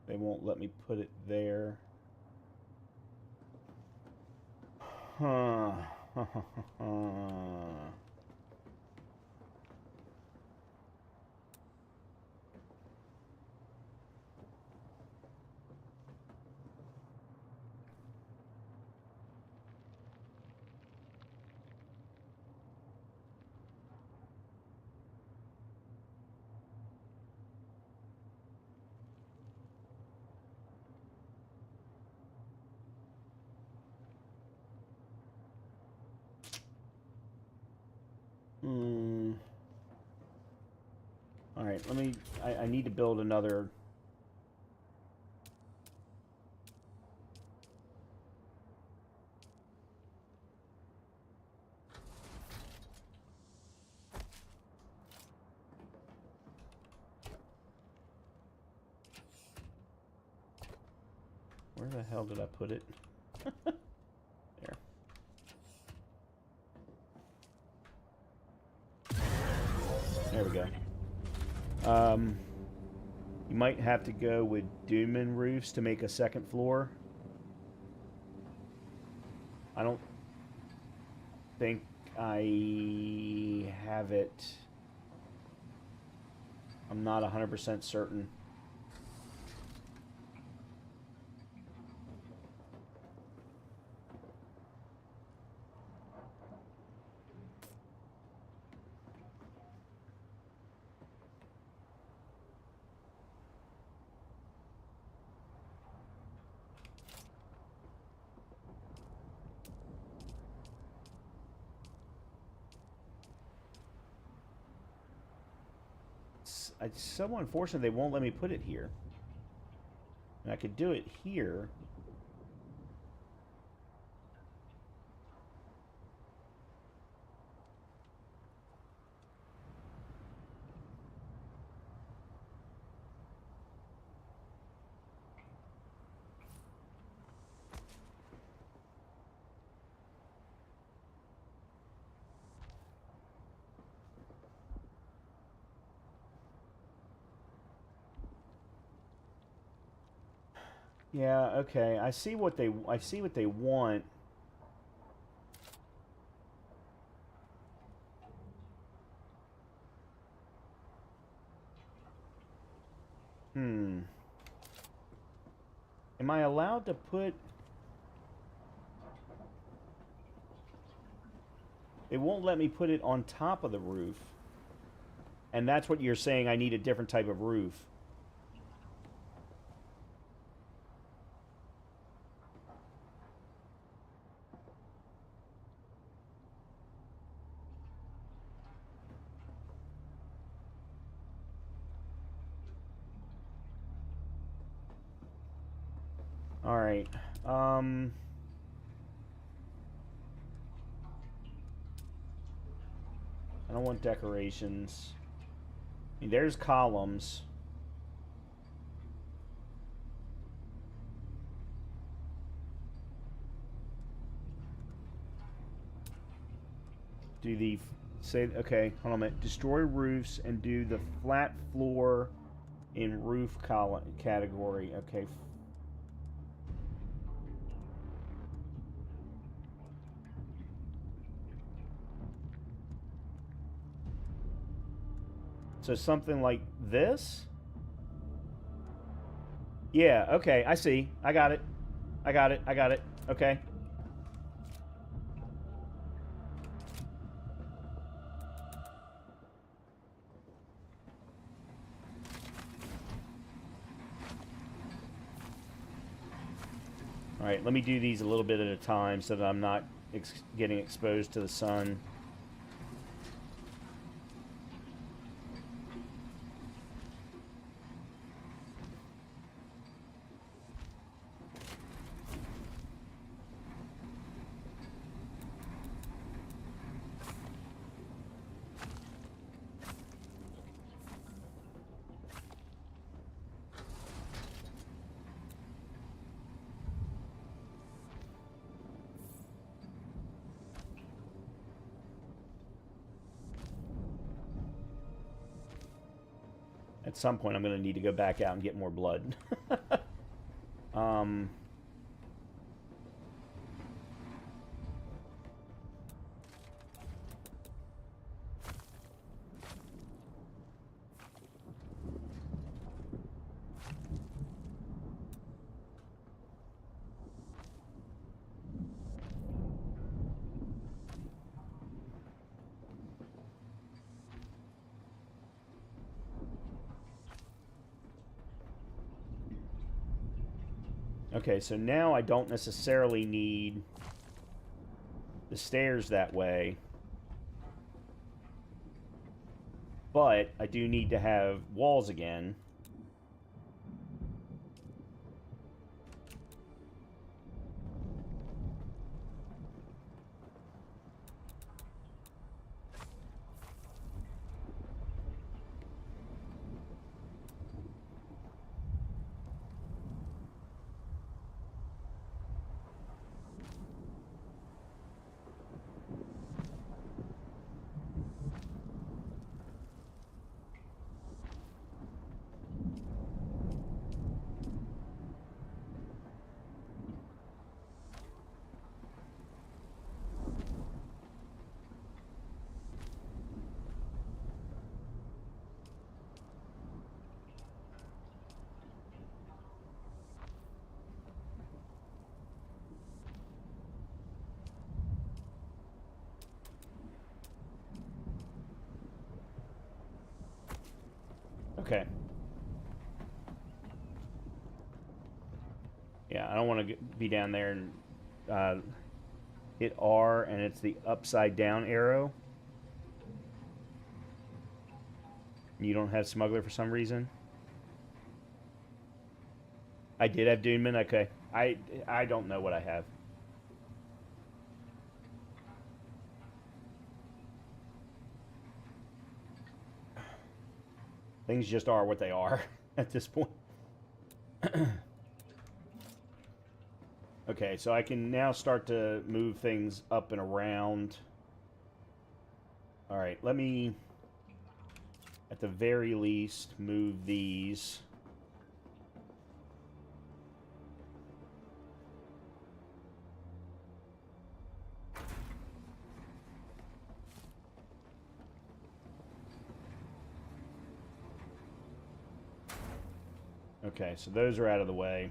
They won't let me put it there. Huh. All right, let me. I need to build another. Where the hell did I put it? There. There we go. You might have to go with Dune roofs to make a second floor. I don't think I have it. I'm not 100% certain. It's so unfortunate they won't let me put it here. And I could do it here. Yeah, okay. I see what they want. Am I allowed to put... They won't let me put it on top of the roof. And that's what you're saying, I need a different type of roof. Alright. I don't want decorations. I mean, there's columns. Do the... Say... Okay, hold on a minute. Destroy roofs and do the flat floor in roof column category. Okay. So something like this? Yeah, okay, I see. I got it. I got it. I got it. Okay. Alright, let me do these a little bit at a time so that I'm not getting exposed to the sun. At some point, I'm going to need to go back out and get more blood. um... Okay, so now I don't necessarily need the stairs that way. But I do need to have walls again. Okay. Yeah, I don't want to be down there and hit R, and it's the upside down arrow. You don't have Smuggler for some reason? I did have Dune. Okay. I don't know what I have. Things just are what they are at this point. Okay, so I can now start to move things up and around. Alright, let me, at the very least, move these. Okay, so those are out of the way.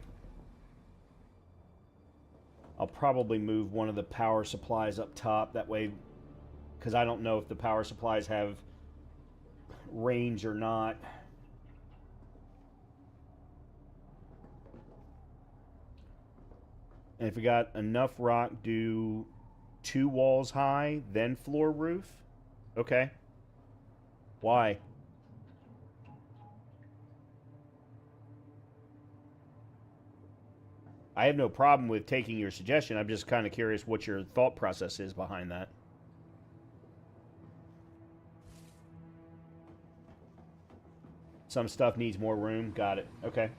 I'll probably move one of the power supplies up top. That way, because I don't know if the power supplies have range or not. And if we got enough rock, do 2 walls high, then floor roof? Okay. Why? I have no problem with taking your suggestion. I'm just kind of curious what your thought process is behind that. Some stuff needs more room. Got it. Okay.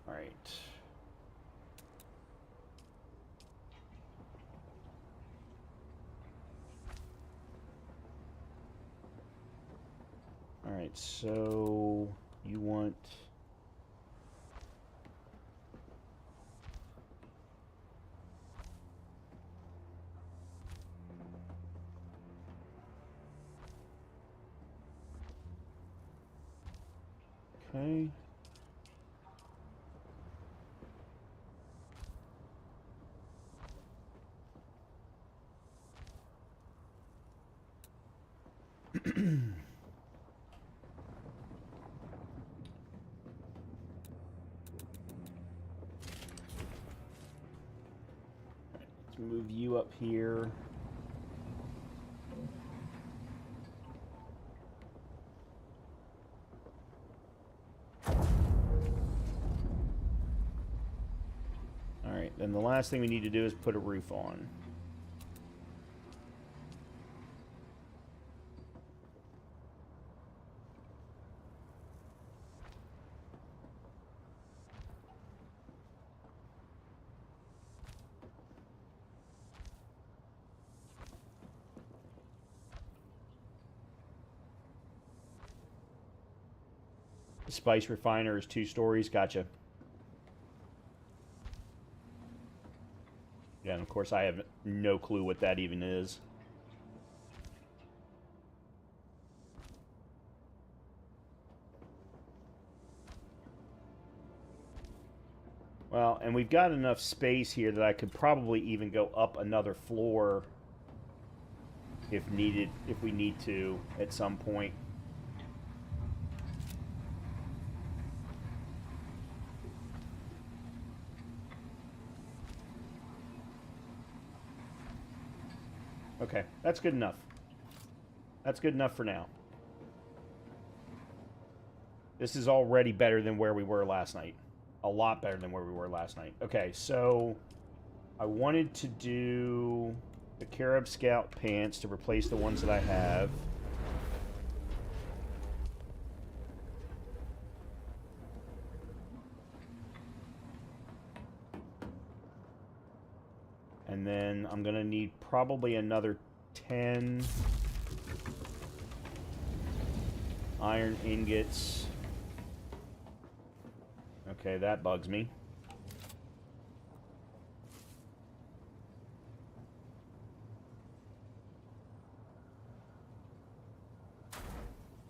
All right. All right, so you want... Okay. move you up here. Alright, then the last thing we need to do is put a roof on. The spice refiner is 2 stories. Gotcha. Yeah, and of course I have no clue what that even is. Well, and we've got enough space here that I could probably even go up another floor if needed, if we need to at some point. Okay, that's good enough. That's good enough for now. This is already better than where we were last night. A lot better than where we were last night. Okay, so I wanted to do the Carib Scout pants to replace the ones that I have. And then I'm going to need probably another 10 iron ingots. Okay, that bugs me.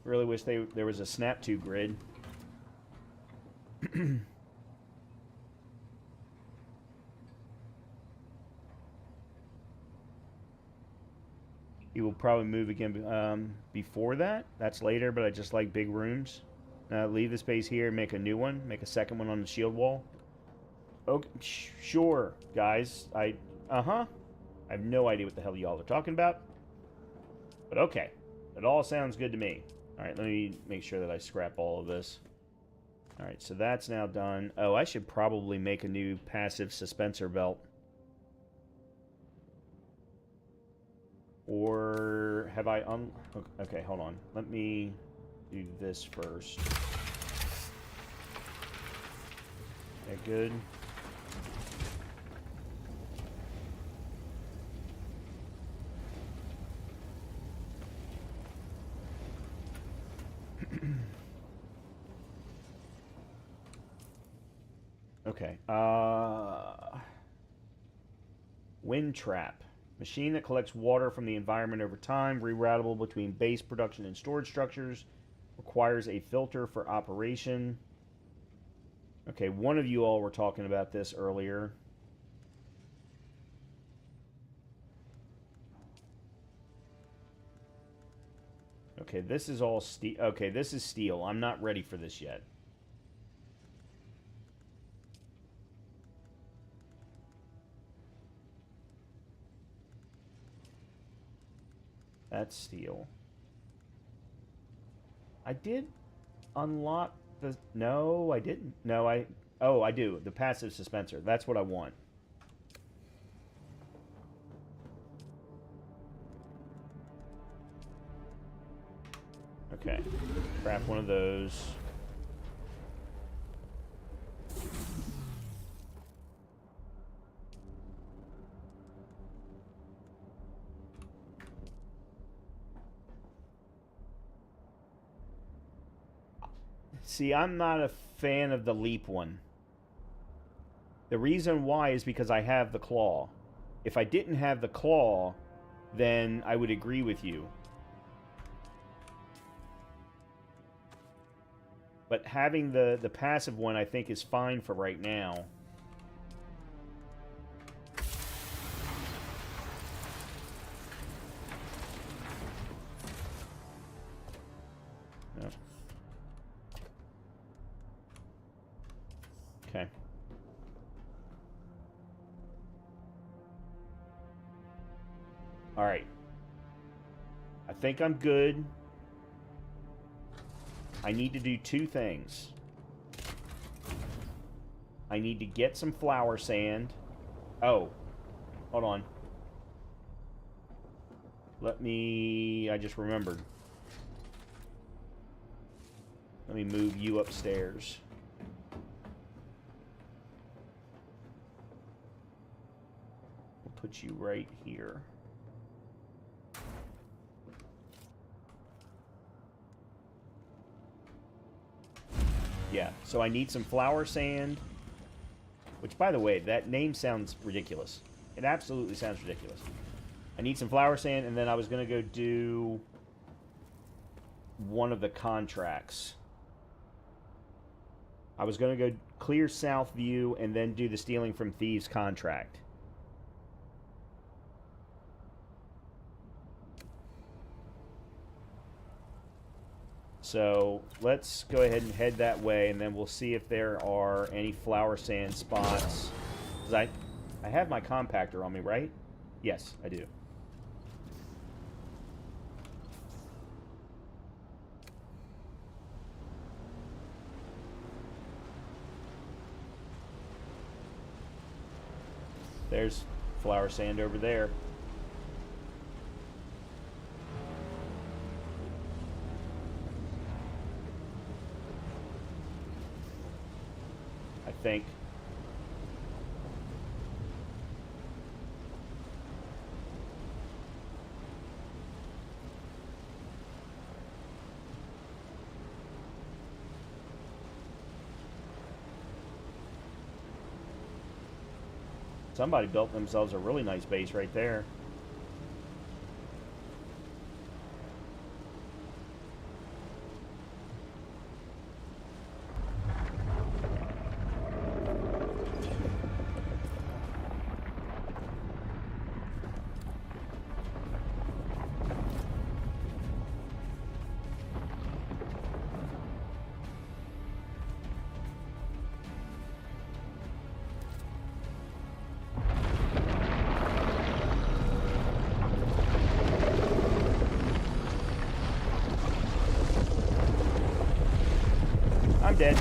Really wish there was a snap to grid. You will probably move again before that. That's later, but I just like big rooms. Leave the space here, make a new one, make a second one on the shield wall. Okay, sure, guys. I have no idea what the hell y'all are talking about. But okay, it all sounds good to me. All right, let me make sure that I scrap all of this. All right, so that's now done. Oh, I should probably make a new passive suspensor belt. Or have I okay, hold on. Let me do this first. Okay, good. Okay. Wind trap. Machine that collects water from the environment over time, reroutable between base production and storage structures, requires a filter for operation. Okay, one of you all were talking about this earlier. Okay, this is all steel. Okay, this is steel. I'm not ready for this yet. That's steel. I did unlock the... No, I didn't. No, I... Oh, I do. The passive suspensor. That's what I want. Okay. Craft one of those. See, I'm not a fan of the leap one. The reason why is because I have the claw. If I didn't have the claw, then I would agree with you. But having the passive one, I think, is fine for right now. Yep. Okay. Alright. I think I'm good. I need to do two things. I need to get some flower sand. Oh. Hold on. Let me... I just remembered. Let me move you upstairs. We'll put you right here. Yeah, so I need some flower sand. Which, by the way, that name sounds ridiculous. It absolutely sounds ridiculous. I need some flower sand, and then I was going to go do one of the contracts. I was going to go clear Southview and then do the Stealing from Thieves contract. So let's go ahead and head that way, and then we'll see if there are any flower sand spots. 'Cause I have my compactor on me, right? Yes, I do. There's flower sand over there. I think. Somebody built themselves a really nice base right there. I'm dead.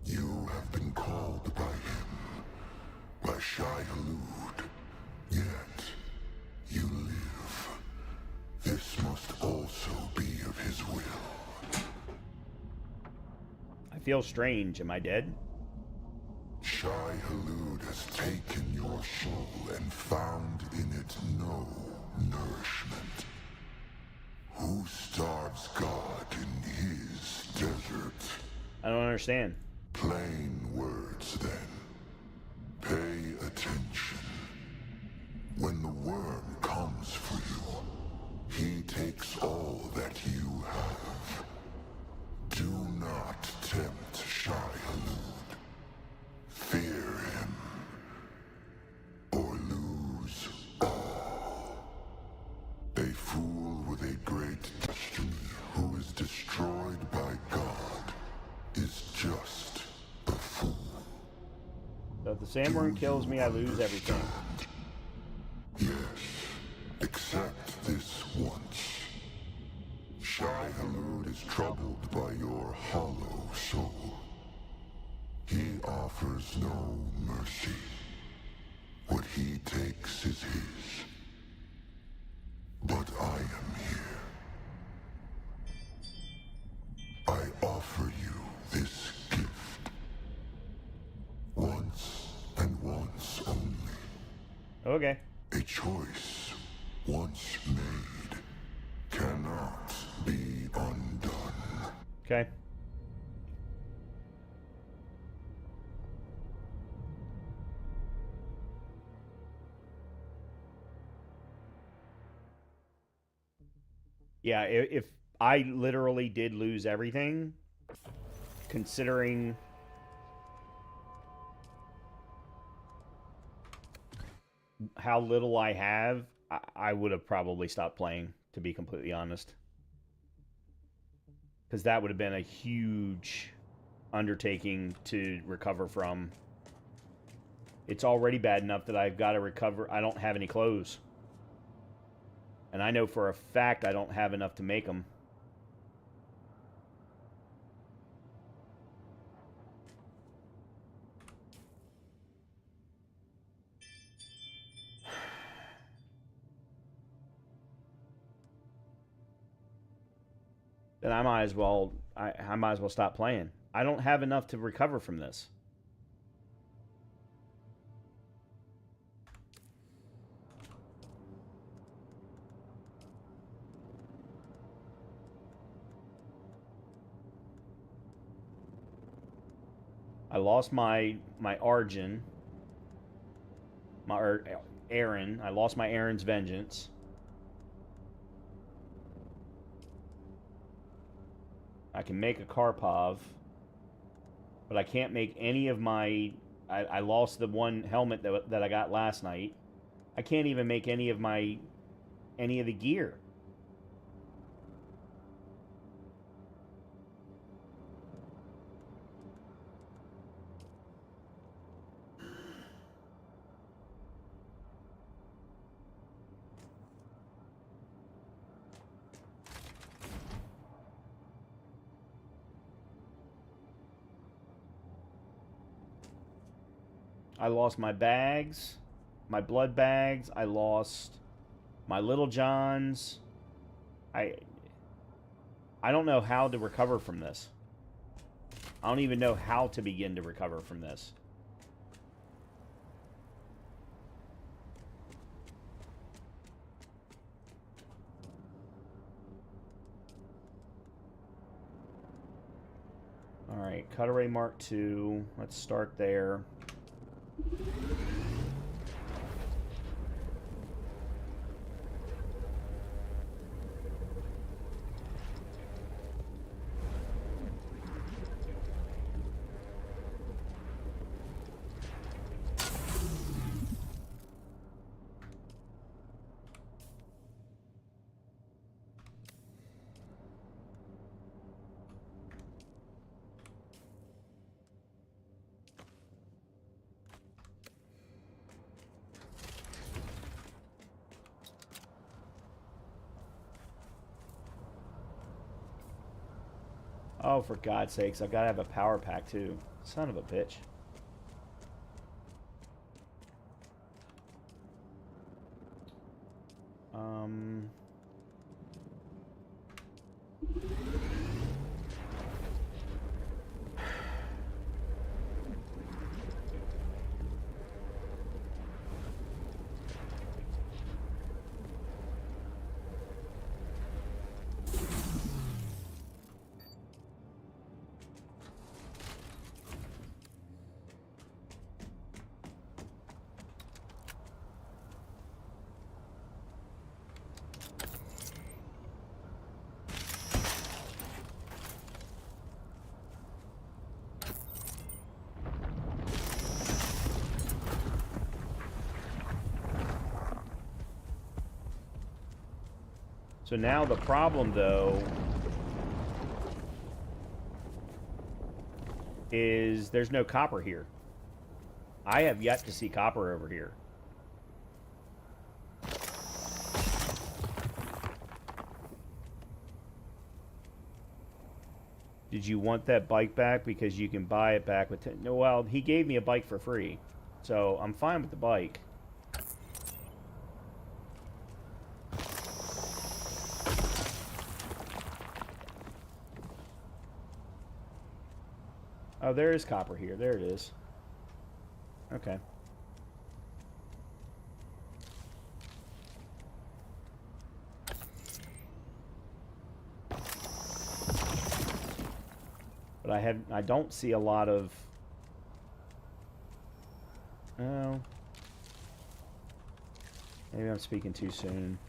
You have been called by him, by Shai Hulud. Yet, you live. This must also be of his will. I feel strange. Am I dead? Shai Hulud has taken your soul and found in it no nourishment. Who starves God in his desert? I don't understand. Plain words, then. Pay attention. When the worm comes for you, he takes all that you have. Do not tempt Shai Hulud. Fear him, or lose all. A fool with a great destiny who is destroyed by God is just a fool. So if the sandworm kills me, I lose everything. Yes, accept this once. Shai Hulud is troubled by your hollow soul. He offers no mercy. What he takes is his. But I am here. I offer you this gift. Once and once only. Okay. A choice, once made, cannot be undone. Okay. Yeah, if I literally did lose everything, considering how little I have, I would have probably stopped playing, to be completely honest. Because that would have been a huge undertaking to recover from. It's already bad enough that I've got to recover. I don't have any clothes. And I know for a fact I don't have enough to make them. Then I might as well I might as well stop playing. I don't have enough to recover from this. I lost my Arjun, my Aaron. I lost my Aaron's vengeance. I can make a Karpov, but I can't make any of my. I lost the one helmet that I got last night. I can't even make any of the gear. I lost my bags, my blood bags. I lost my Little Johns. I don't know how to recover from this. I don't even know how to begin to recover from this. Alright, Cutaway Mark II. Let's start there. Oh, for God's sakes, I've got to have a power pack too. Son of a bitch. So now the problem, though, is there's no copper here. I have yet to see copper over here. Did you want that bike back? Because you can buy it back with... No, well, he gave me a bike for free. So I'm fine with the bike. Oh, there is copper here. There it is. Okay. But I don't see a lot of... Oh. Maybe I'm speaking too soon.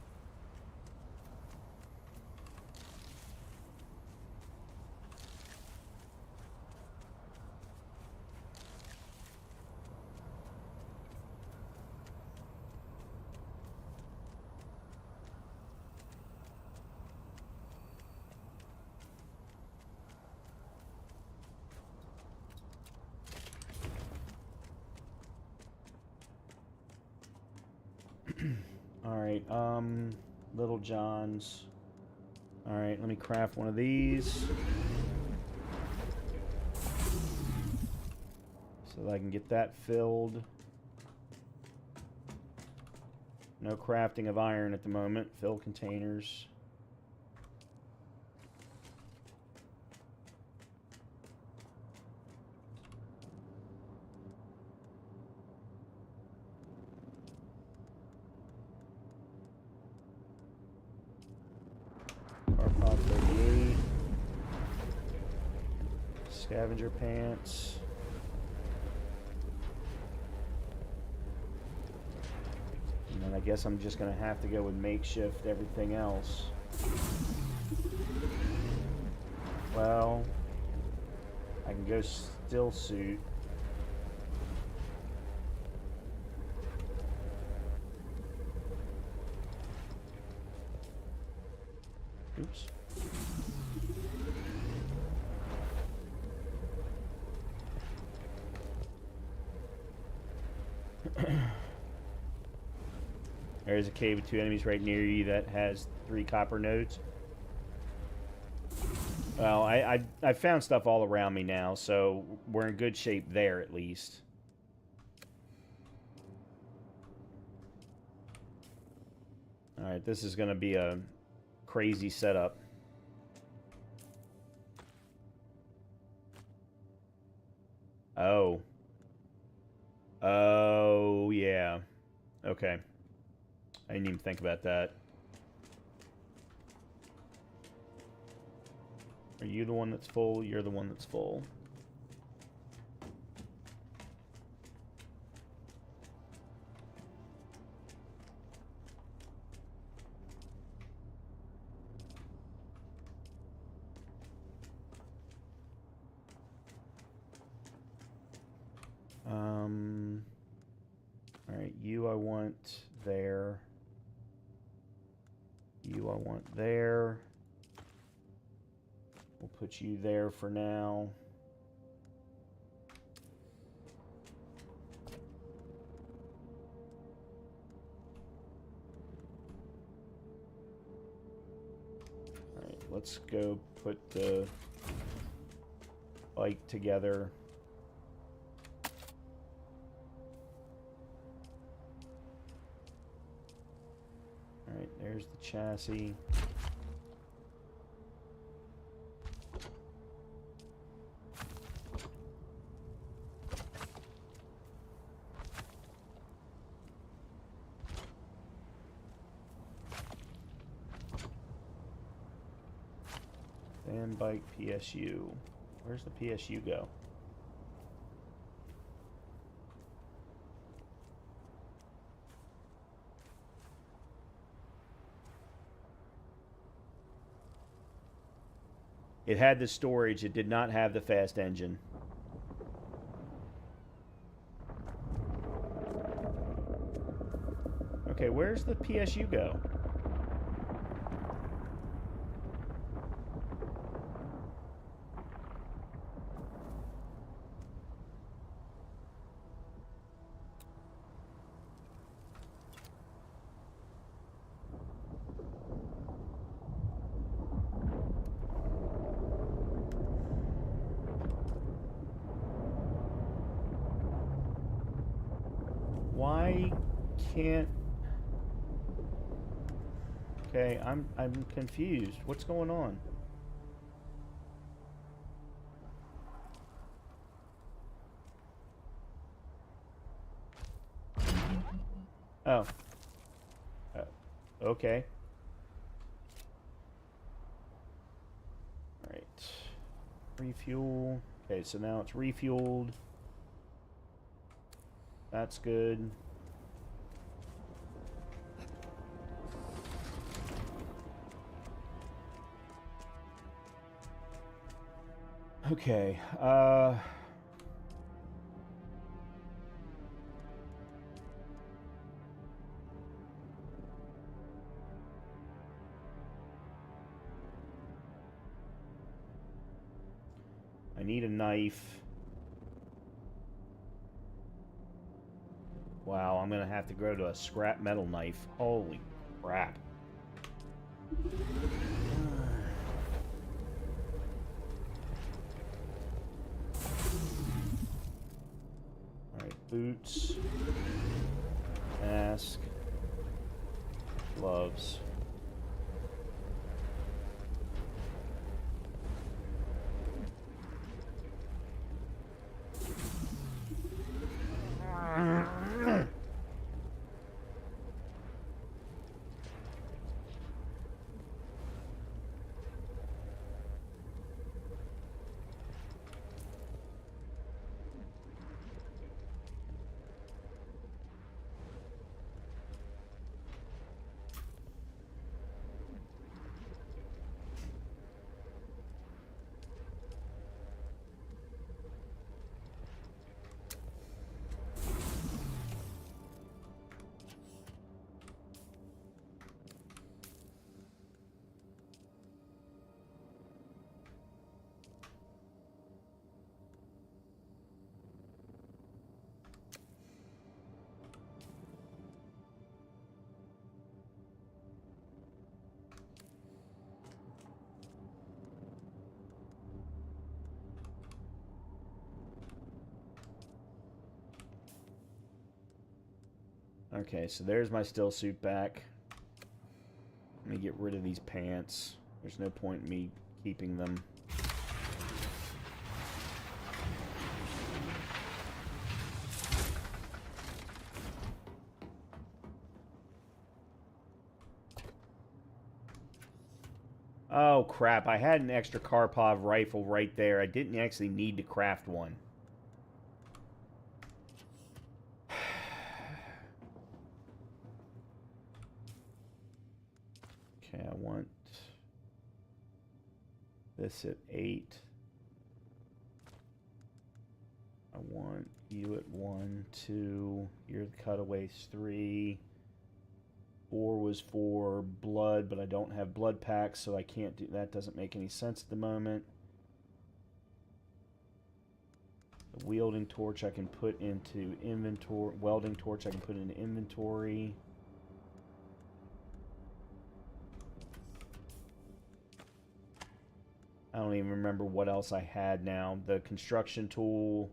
Alright, Little John's. Alright, let me craft one of these. So that I can get that filled. No crafting of iron at the moment. Fill containers. Carpod 38. Scavenger pants. And then I guess I'm just going to have to go with makeshift everything else. Well, I can go still suit. Oops. There's a cave with 2 enemies right near you that has 3 copper nodes. Well, I found stuff all around me now, so we're in good shape there at least. Alright, this is going to be a crazy setup. Oh. Oh, yeah. Okay. I didn't even think about that. Are you the one that's full? You're the one that's full. Alright, you I want there. You I want there. We'll put you there for now. Alright, let's go put the bike together. Alright, there's the chassis. Fan bike PSU. Where's the PSU go? It had the storage, it did not have the fast engine. Okay, where's the PSU go? Why can't... Okay, I'm confused. What's going on? Oh. Okay. Alright. Refuel. Okay, so now it's refueled. That's good. Okay, I need a knife. Wow, I'm gonna have to go to a scrap metal knife. Holy Crap. Alright, boots. Mask. Gloves. Okay, so there's my still suit back. Let me get rid of these pants. There's no point in me keeping them. Oh, crap. I had an extra Karpov rifle right there. I didn't actually need to craft one. Okay, I want this at 8. I want you at 1, 2. You're the cutaways 3. 4 was for blood, but I don't have blood packs, so I can't do that. Doesn't make any sense at the moment. The wielding torch I can put into inventory. Welding torch I can put into inventory. I don't even remember what else I had now. The construction tool.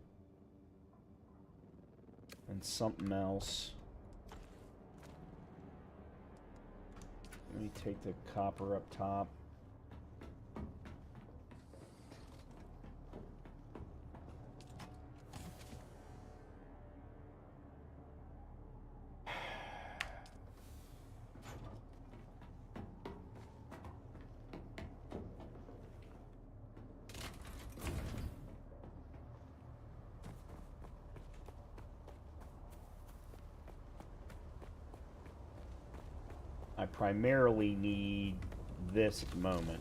And something else. Let me take the copper up top. I primarily need this at the moment.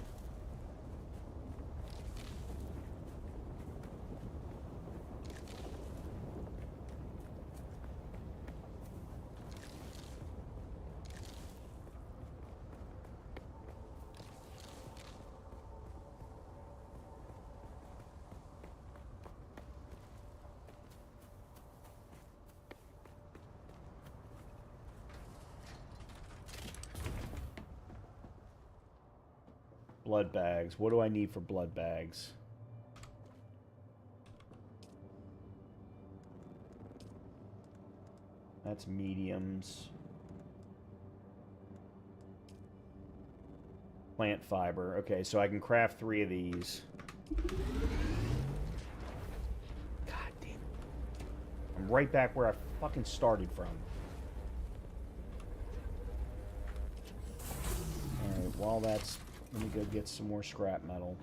Blood bags. What do I need for blood bags? That's mediums. Plant fiber. Okay, so I can craft 3 of these. God damn it. I'm right back where I fucking started from. Alright, while that's... Let me go get some more scrap metal.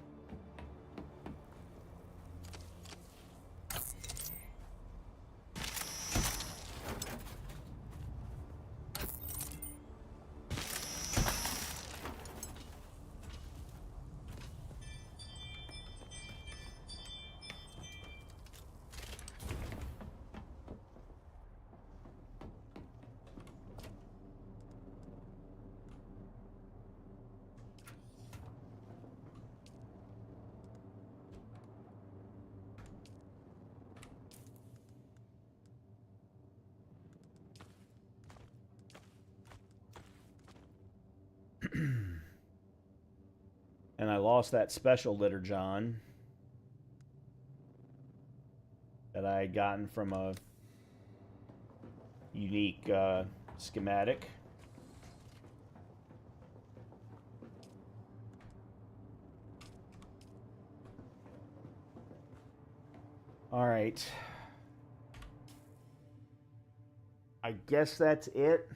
And I lost that special litter John that I had gotten from a unique schematic. All right. I guess that's it.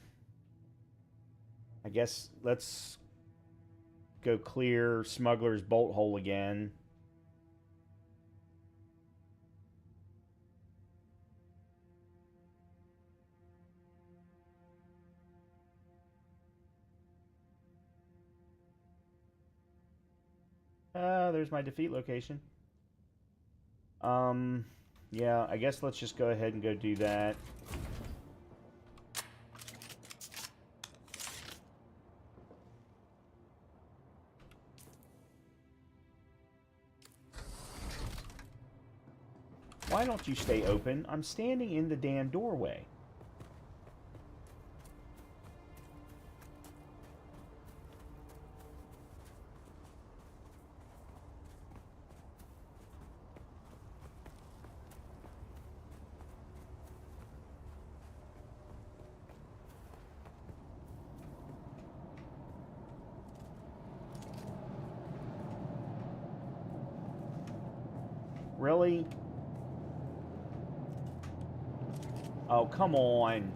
I guess let's go clear Smuggler's bolt hole again. There's my defeat location. Yeah, I guess let's just go ahead and go do that. Why don't you stay open? I'm standing in the damn doorway. Really? Oh, come on.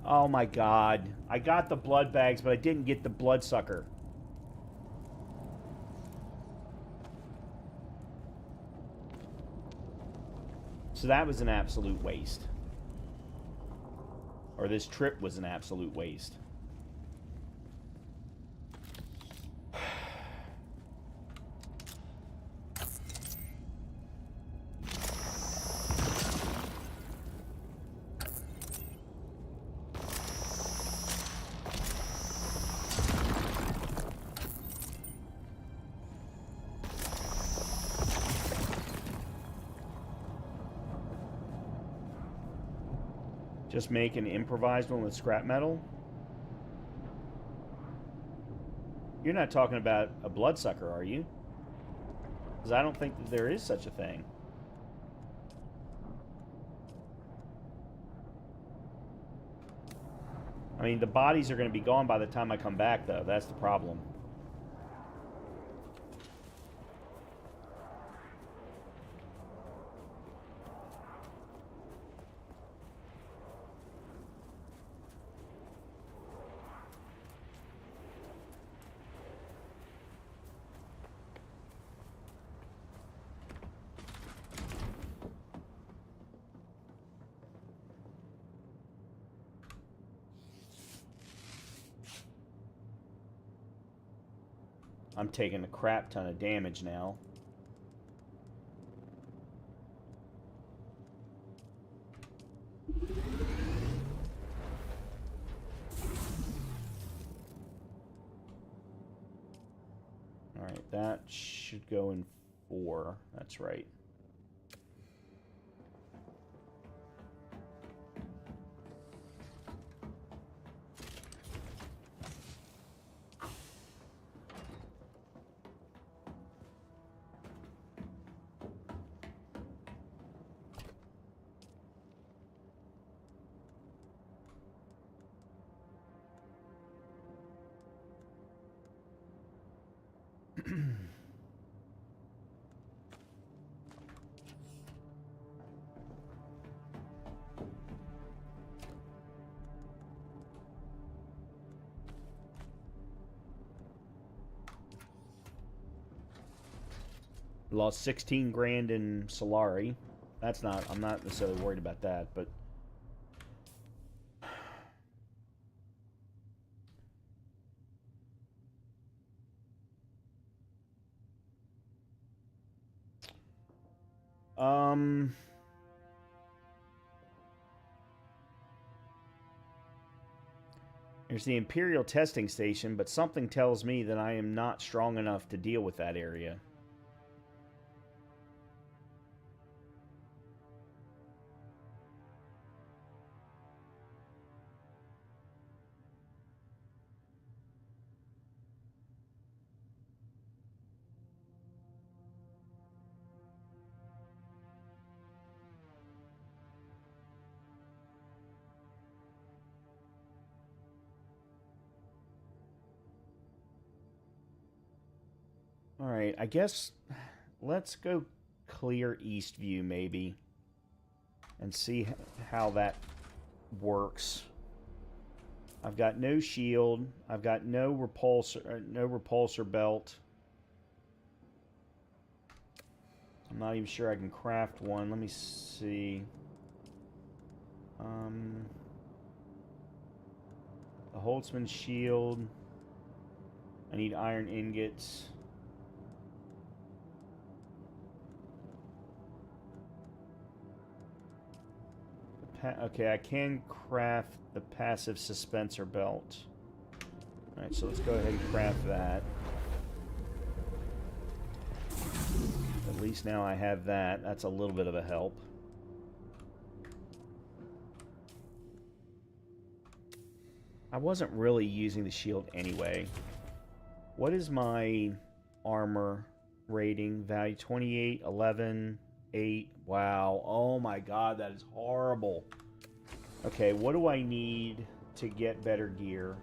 Oh my god. I got the blood bags, but I didn't get the bloodsucker. So that was an absolute waste. Or this trip was an absolute waste. Just make an improvised one with scrap metal? You're not talking about a bloodsucker, are you? Because I don't think that there is such a thing. I mean, the bodies are going to be gone by the time I come back, though. That's the problem. I'm taking a crap ton of damage now. Alright, that should go in 4. That's right. Lost 16 grand in Solari. That's not, I'm not necessarily worried about that, but There's the Imperial testing station, but something tells me that I am not strong enough to deal with that area. Alright, I guess let's go clear Eastview maybe and see how that works. I've got no shield. I've got no repulsor belt. I'm not even sure I can craft one. Let me see. The Holtzman shield. I need iron ingots. Okay, I can craft the passive suspensor belt. Alright, so let's go ahead and craft that. At least now I have that. That's a little bit of a help. I wasn't really using the shield anyway. What is my armor rating? Value 28, 11, 8. Wow. Oh my god, that is horrible. Okay, what do I need to get better gear?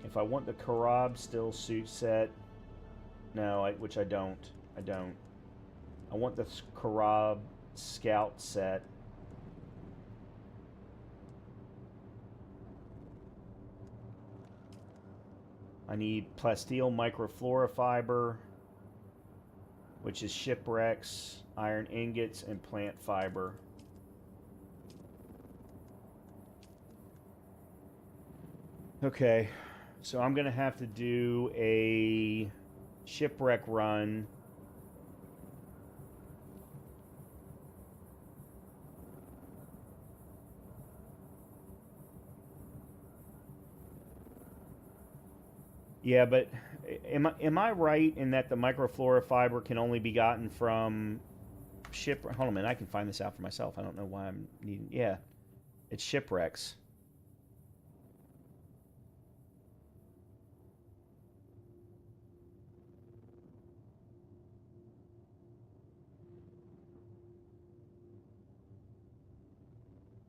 If I want the Karab still suit set... No, which I don't. I don't. I want the Karab scout set. I need plasteel microflora fiber, which is shipwrecks, iron ingots, and plant fiber. Okay, so I'm going to have to do a shipwreck run. Yeah, but am I right in that the microflora fiber can only be gotten from hold on a minute, I can find this out for myself. I don't know why I'm needing... Yeah, it's shipwrecks.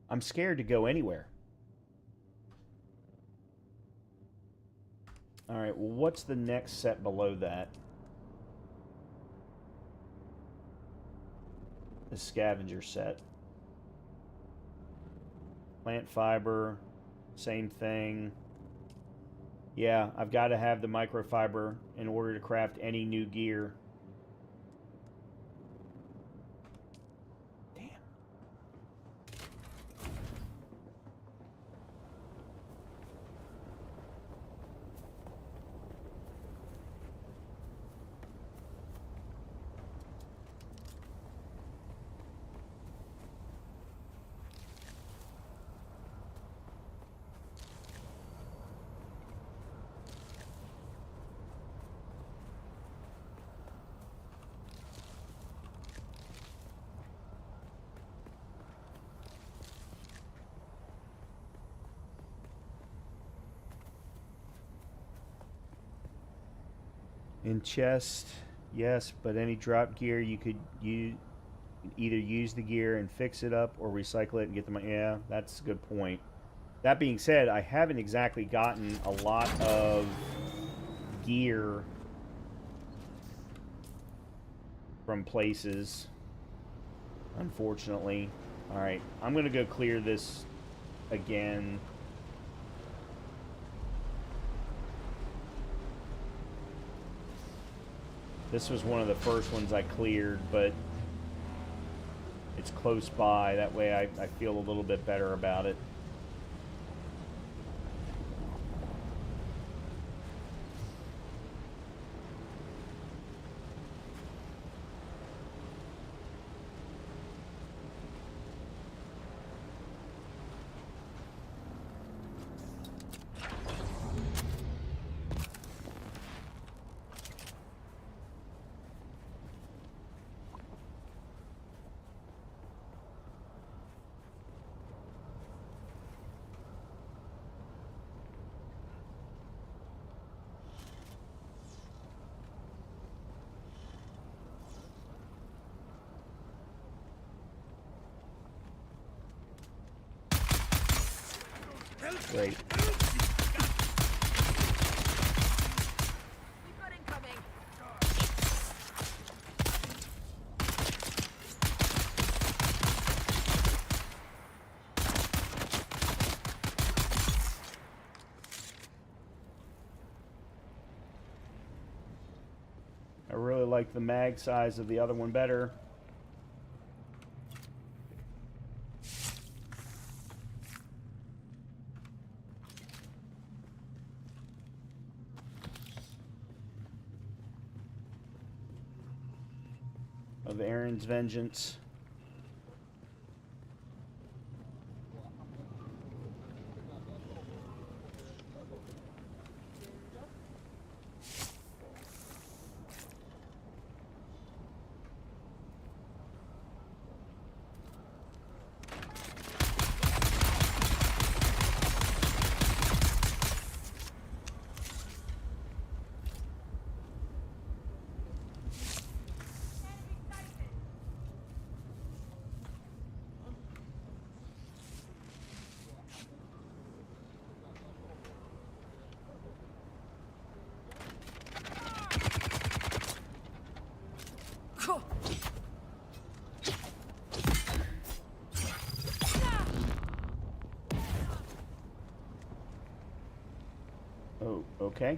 I'm scared to go anywhere. Alright, well, what's the next set below that? The scavenger set. Plant fiber, same thing. Yeah, I've got to have the microfiber in order to craft any new gear. In chest, yes, but any drop gear you could either use the gear and fix it up or recycle it and get the money. Yeah, that's a good point. That being said, I haven't exactly gotten a lot of gear from places, unfortunately. Alright, I'm going to go clear this again. This was one of the first ones I cleared, but it's close by. That way I feel a little bit better about it. Great. We've got incoming. I really like the mag size of the other one better. Of Aaron's vengeance. Oh, okay.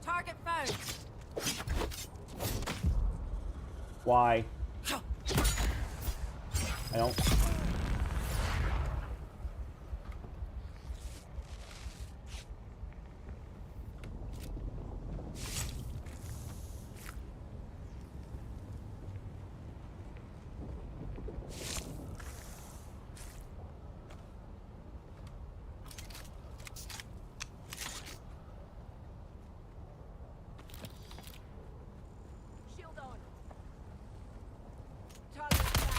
Target found. Why? I don't... Shield on. Target found.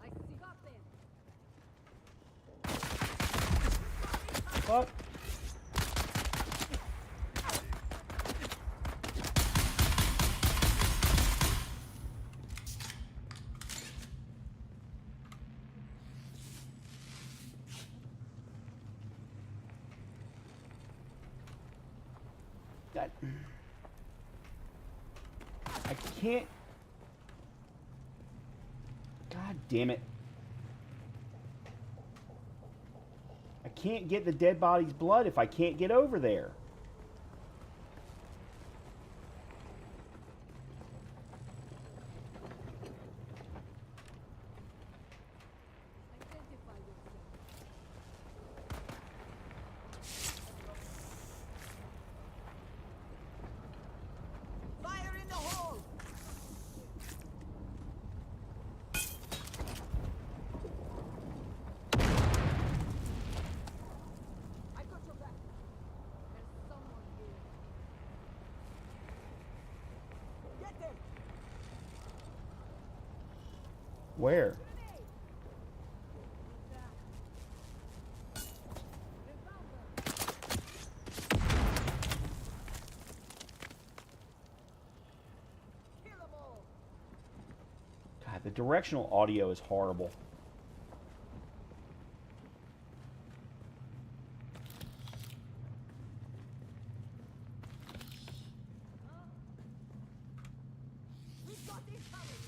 I got them. What? That... I can't... God damn it. I can't get the dead body's blood if I can't get over there. Identify yourself. Fire in the hole! I got your back. There's someone here. Get them! Where? Kill them all! God, the directional audio is horrible. We've got these covered!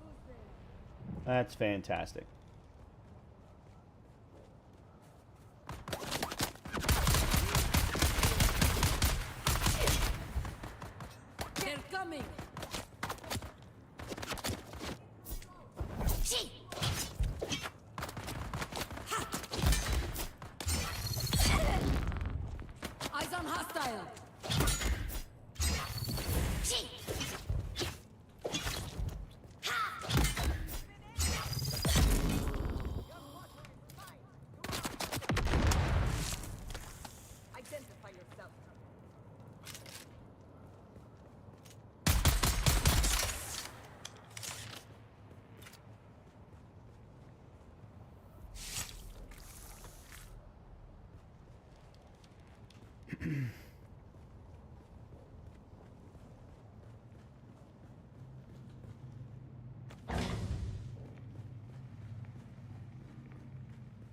Who's there? That's fantastic. They're coming!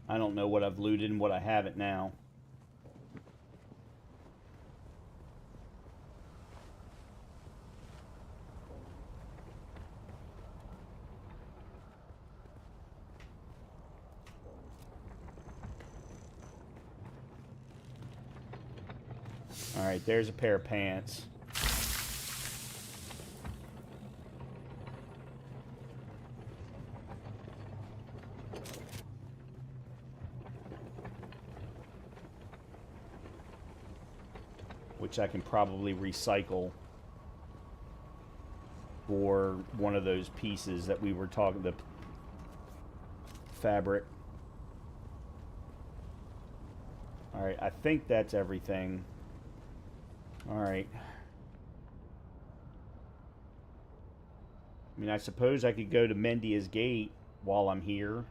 I don't know what I've looted and what I haven't now. Alright, there's a pair of pants. Which I can probably recycle for one of those pieces that we were talking, the fabric. Alright, I think that's everything. Alright. I mean, I suppose I could go to Mendia's Gate while I'm here.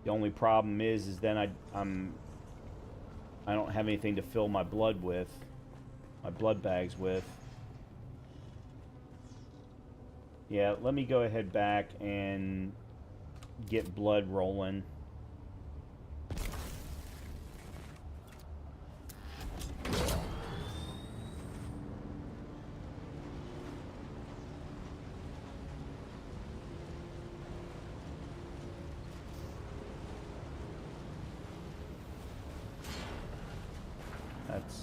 The only problem is then I don't have anything to fill my blood with, my blood bags with. Yeah, let me go ahead back and get blood rolling. That's...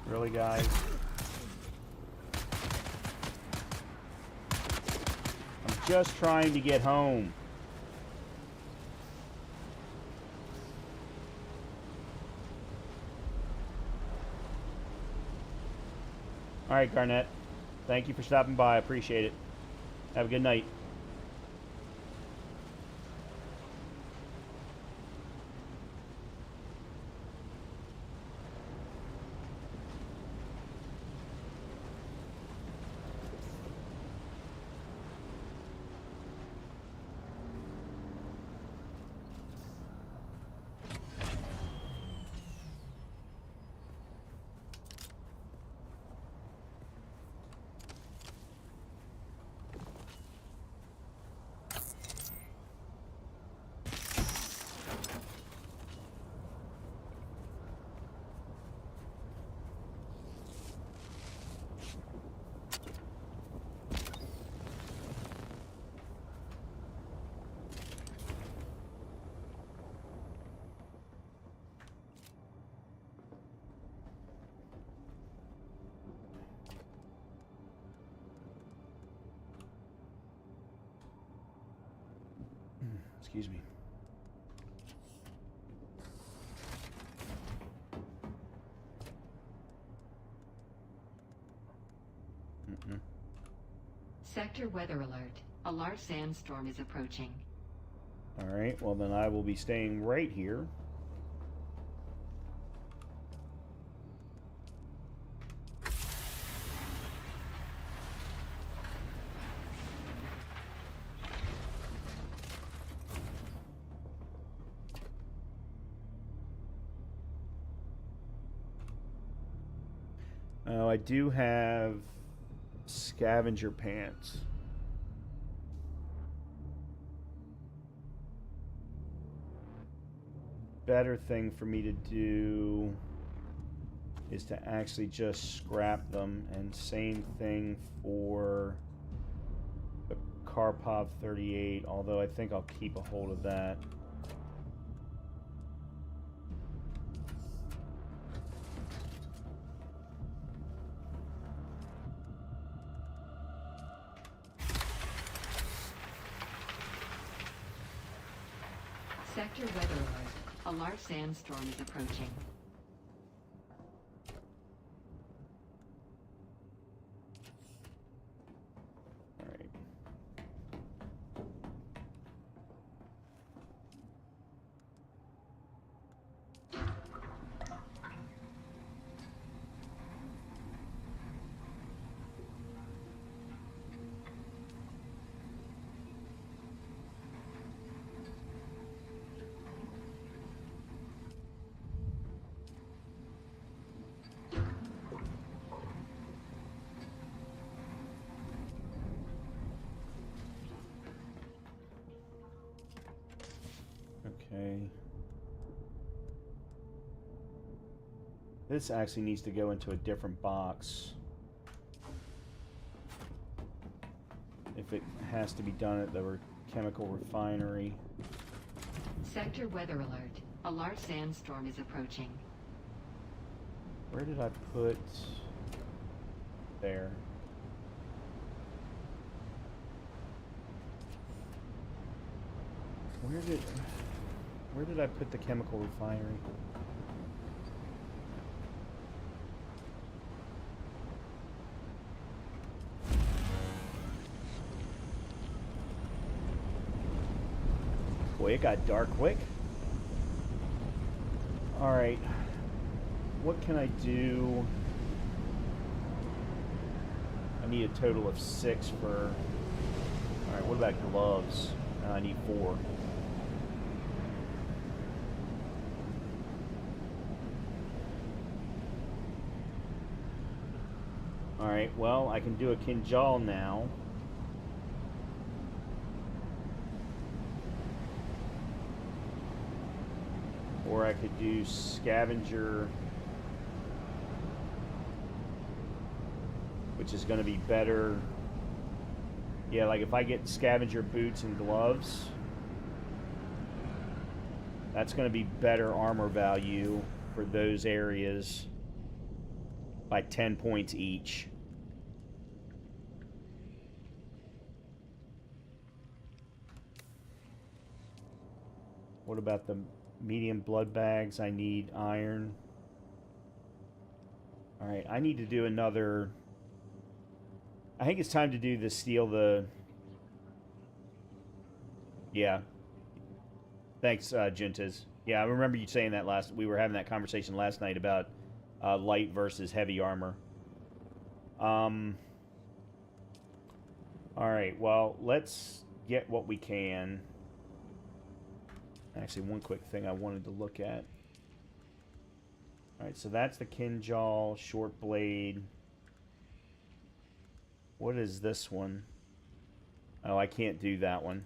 Really, guys? I'm just trying to get home. Alright, Garnett. Thank you for stopping by. I appreciate it. Have a good night. Excuse me. Sector weather alert. A large sandstorm is approaching. Alright, well then I will be staying right here. Oh, I do have scavenger pants. Better thing for me to do is to actually just scrap them, and same thing for the Karpov 38, although I think I'll keep a hold of that. Sector weather alert. A large sandstorm is approaching. Alright. Okay. This actually needs to go into a different box. If it has to be done at the chemical refinery. Sector weather alert. A large sandstorm is approaching. Where did I put... There. Where did I put the chemical refinery? Boy, it got dark quick. Alright. What can I do? I need a total of 6 for... Alright, what about gloves? I need 4. Alright, well, I can do a kinjal now. Or I could do scavenger, which is going to be better. Yeah, like if I get scavenger boots and gloves, that's going to be better armor value for those areas by 10 points each. What about the medium blood bags? I need iron. Alright, I need to do another... I think it's time to do the steal the... Yeah. Thanks, Juntas. Yeah, I remember you saying that last... We were having that conversation last night about light versus heavy armor. Alright, well, let's get what we can. Actually, one quick thing I wanted to look at. Alright, so that's the kinjal, short blade. What is this one? Oh, I can't do that one.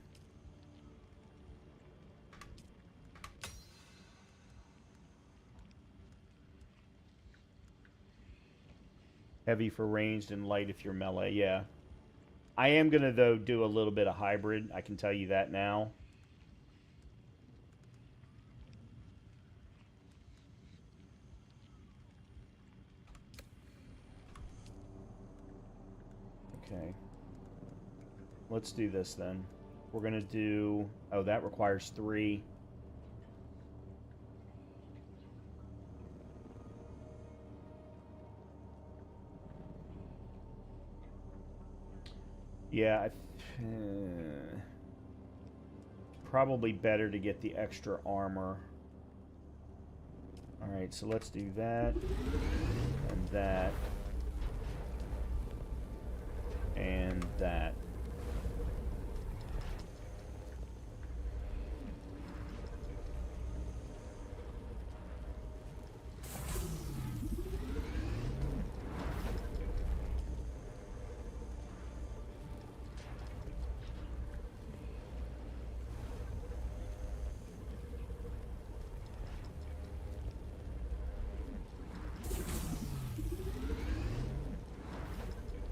Heavy for ranged and light if you're melee, yeah. I am going to, though, do a little bit of hybrid. I can tell you that now. Okay. Let's do this then. We're going to do... Oh, that requires 3. Yeah, probably better to get the extra armor. Alright, so let's do that. And that. And that.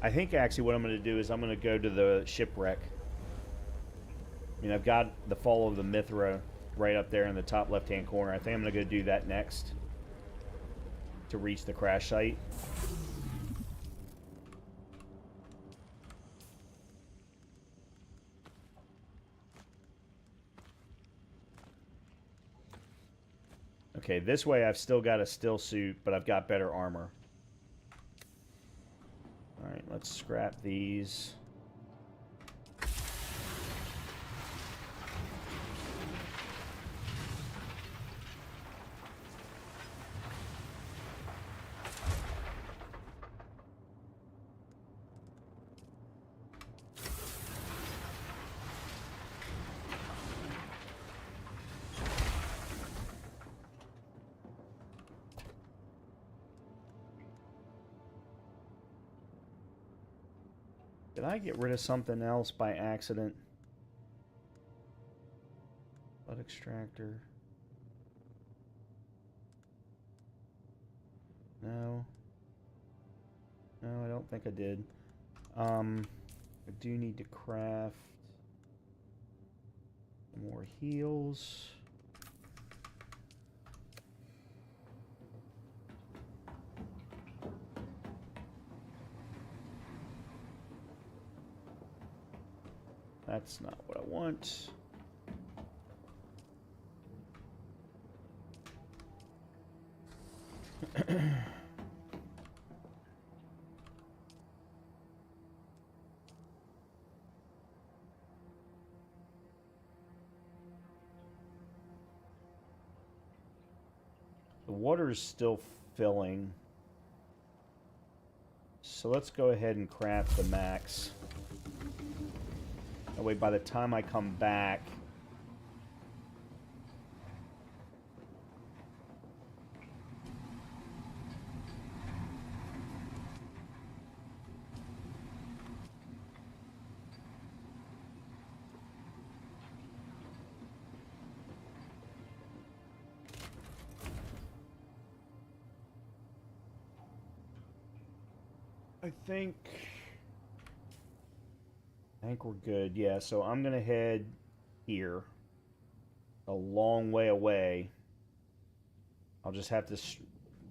I think actually what I'm going to do is I'm going to go to the shipwreck. I mean, I've got the Fall of the Mithra right up there in the top left-hand corner. I think I'm going to go do that next to reach the crash site. Okay, this way I've still got a still suit, but I've got better armor. Alright, let's scrap these. Did I get rid of something else by accident? Blood extractor. No. No, I don't think I did. I do need to craft more heals. That's not what I want. The water's still filling. So let's go ahead and craft the max. That way by the time I come back, I think we're good. Yeah, so I'm gonna head here, a long way away. I'll just have to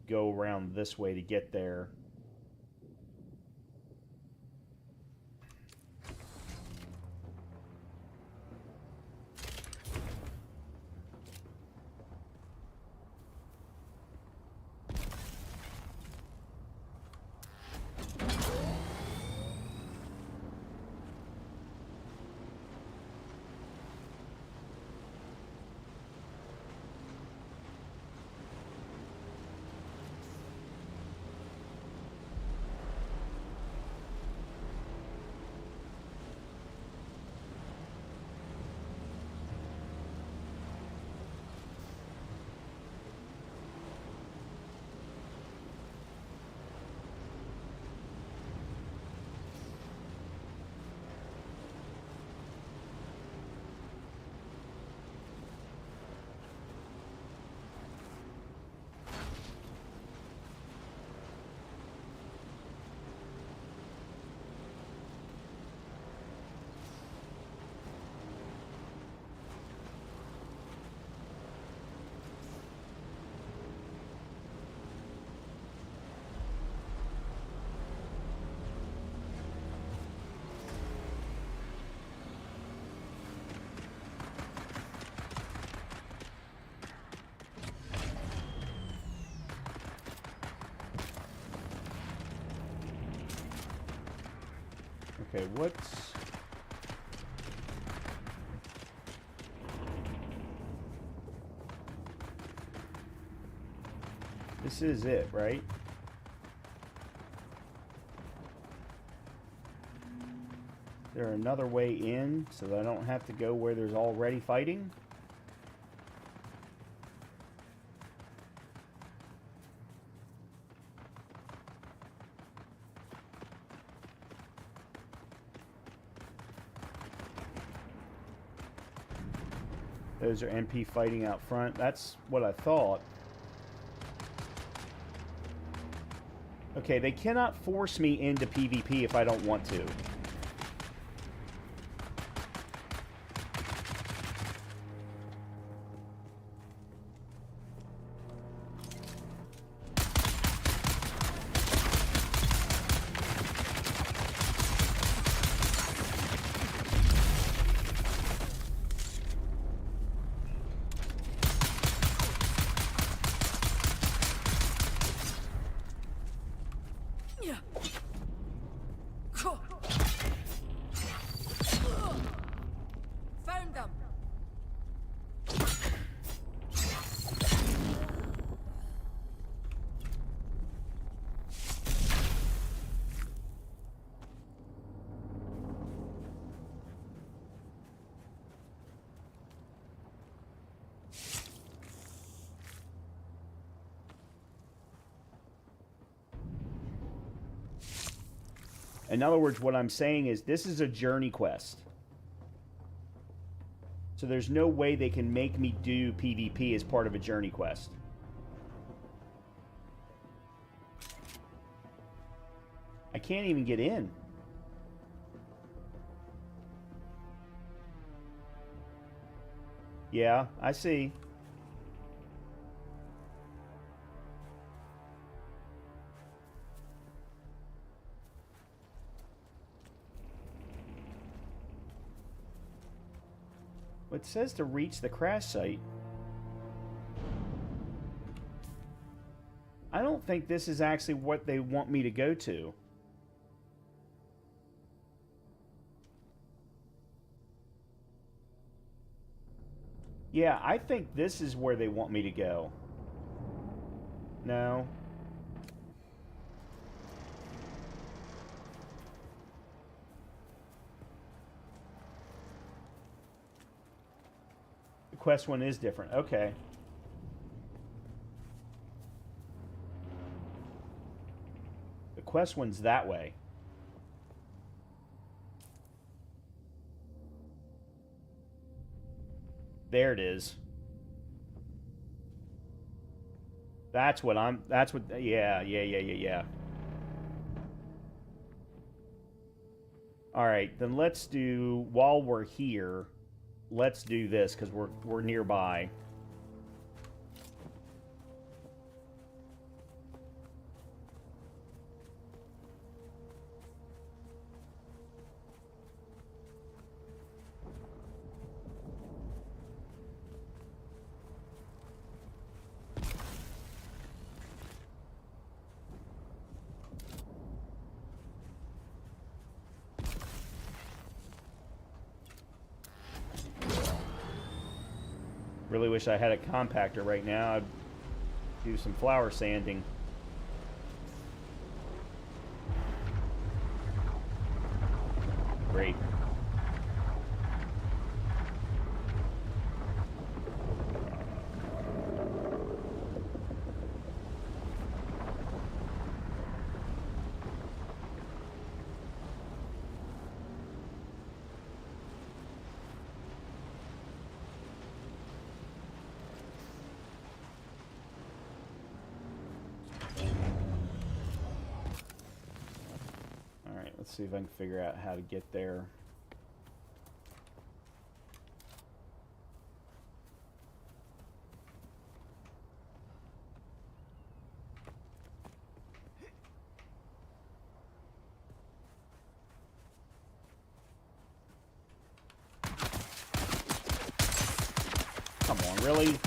go around this way to get there. Okay, what's... This is it, right? Is there another way in so that I don't have to go where there's already fighting? Those are MP fighting out front. That's what I thought. Okay, they cannot force me into PvP if I don't want to. Found them. In other words, what I'm saying is this is a journey quest. So there's no way they can make me do PvP as part of a journey quest. I can't even get in. Yeah, I see. It says to reach the crash site. I don't think this is actually what they want me to go to. Yeah, I think this is where they want me to go. No. The quest one is different. Okay. The quest one's that way. There it is. That's what I'm... That's what... Yeah. Alright, then let's do... While we're here, let's do this, because we're nearby. Really wish I had a compactor right now. I'd do some flower sanding. Great. Let's see if I can figure out how to get there. Come on, really?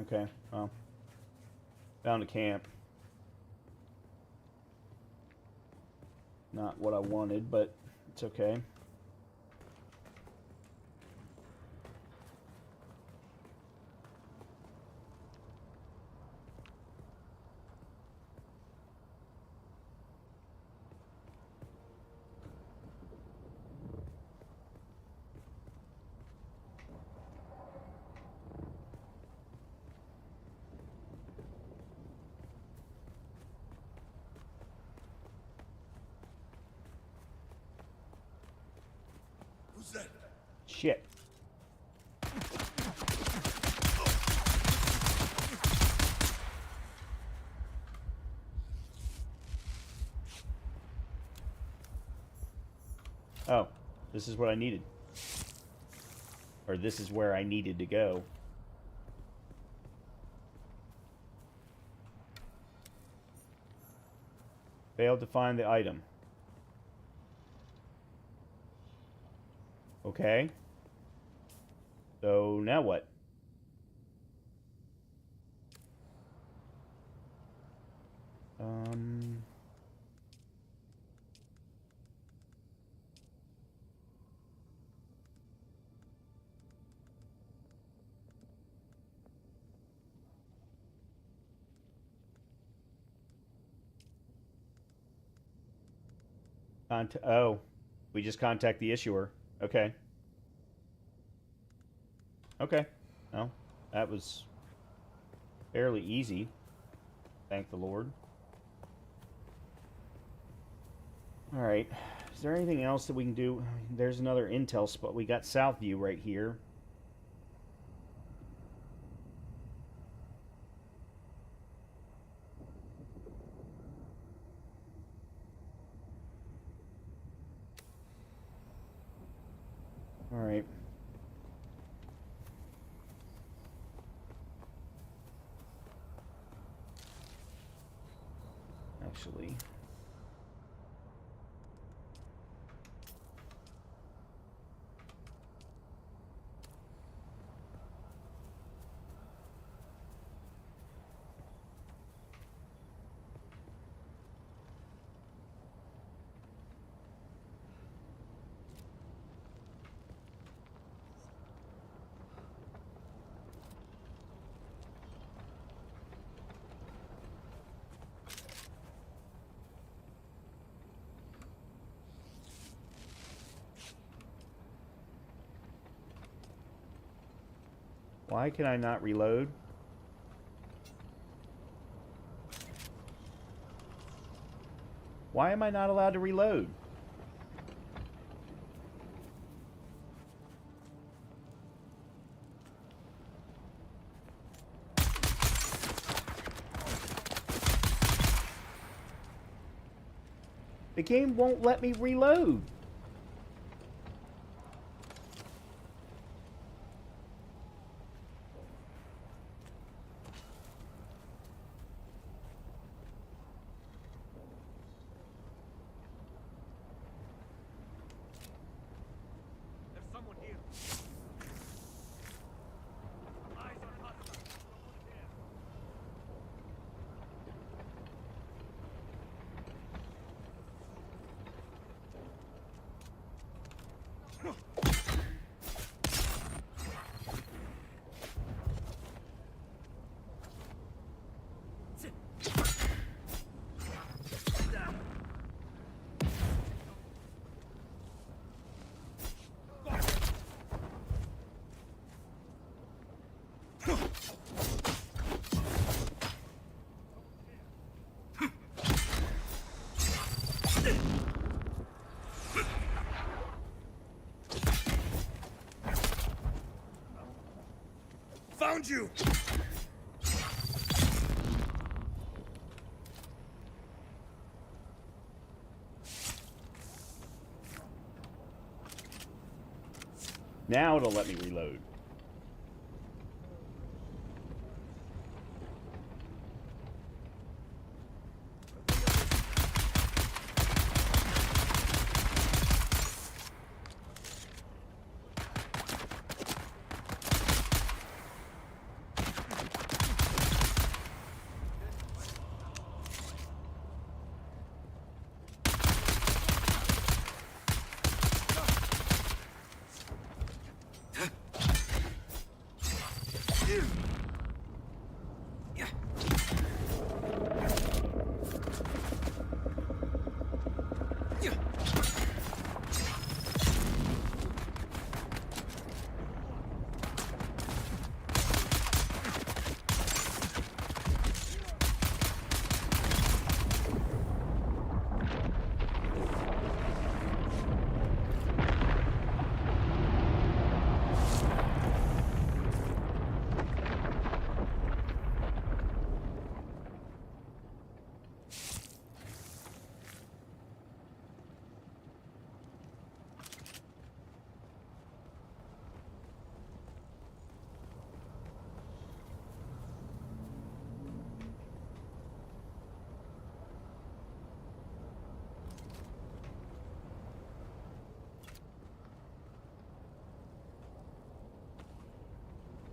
Okay, well, found a camp. Not what I wanted, but it's okay. Who's that? Shit. Oh, this is what I needed. Or this is where I needed to go. Failed to find the item. Okay. So now what? Oh, we just contact the issuer. Okay. Okay. Well, that was fairly easy. Thank the Lord. Alright. Is there anything else that we can do? There's another intel spot. We got Southview right here. Alright. Actually... Why can I not reload? Why am I not allowed to reload? The game won't let me reload. Found you! Now it'll let me reload.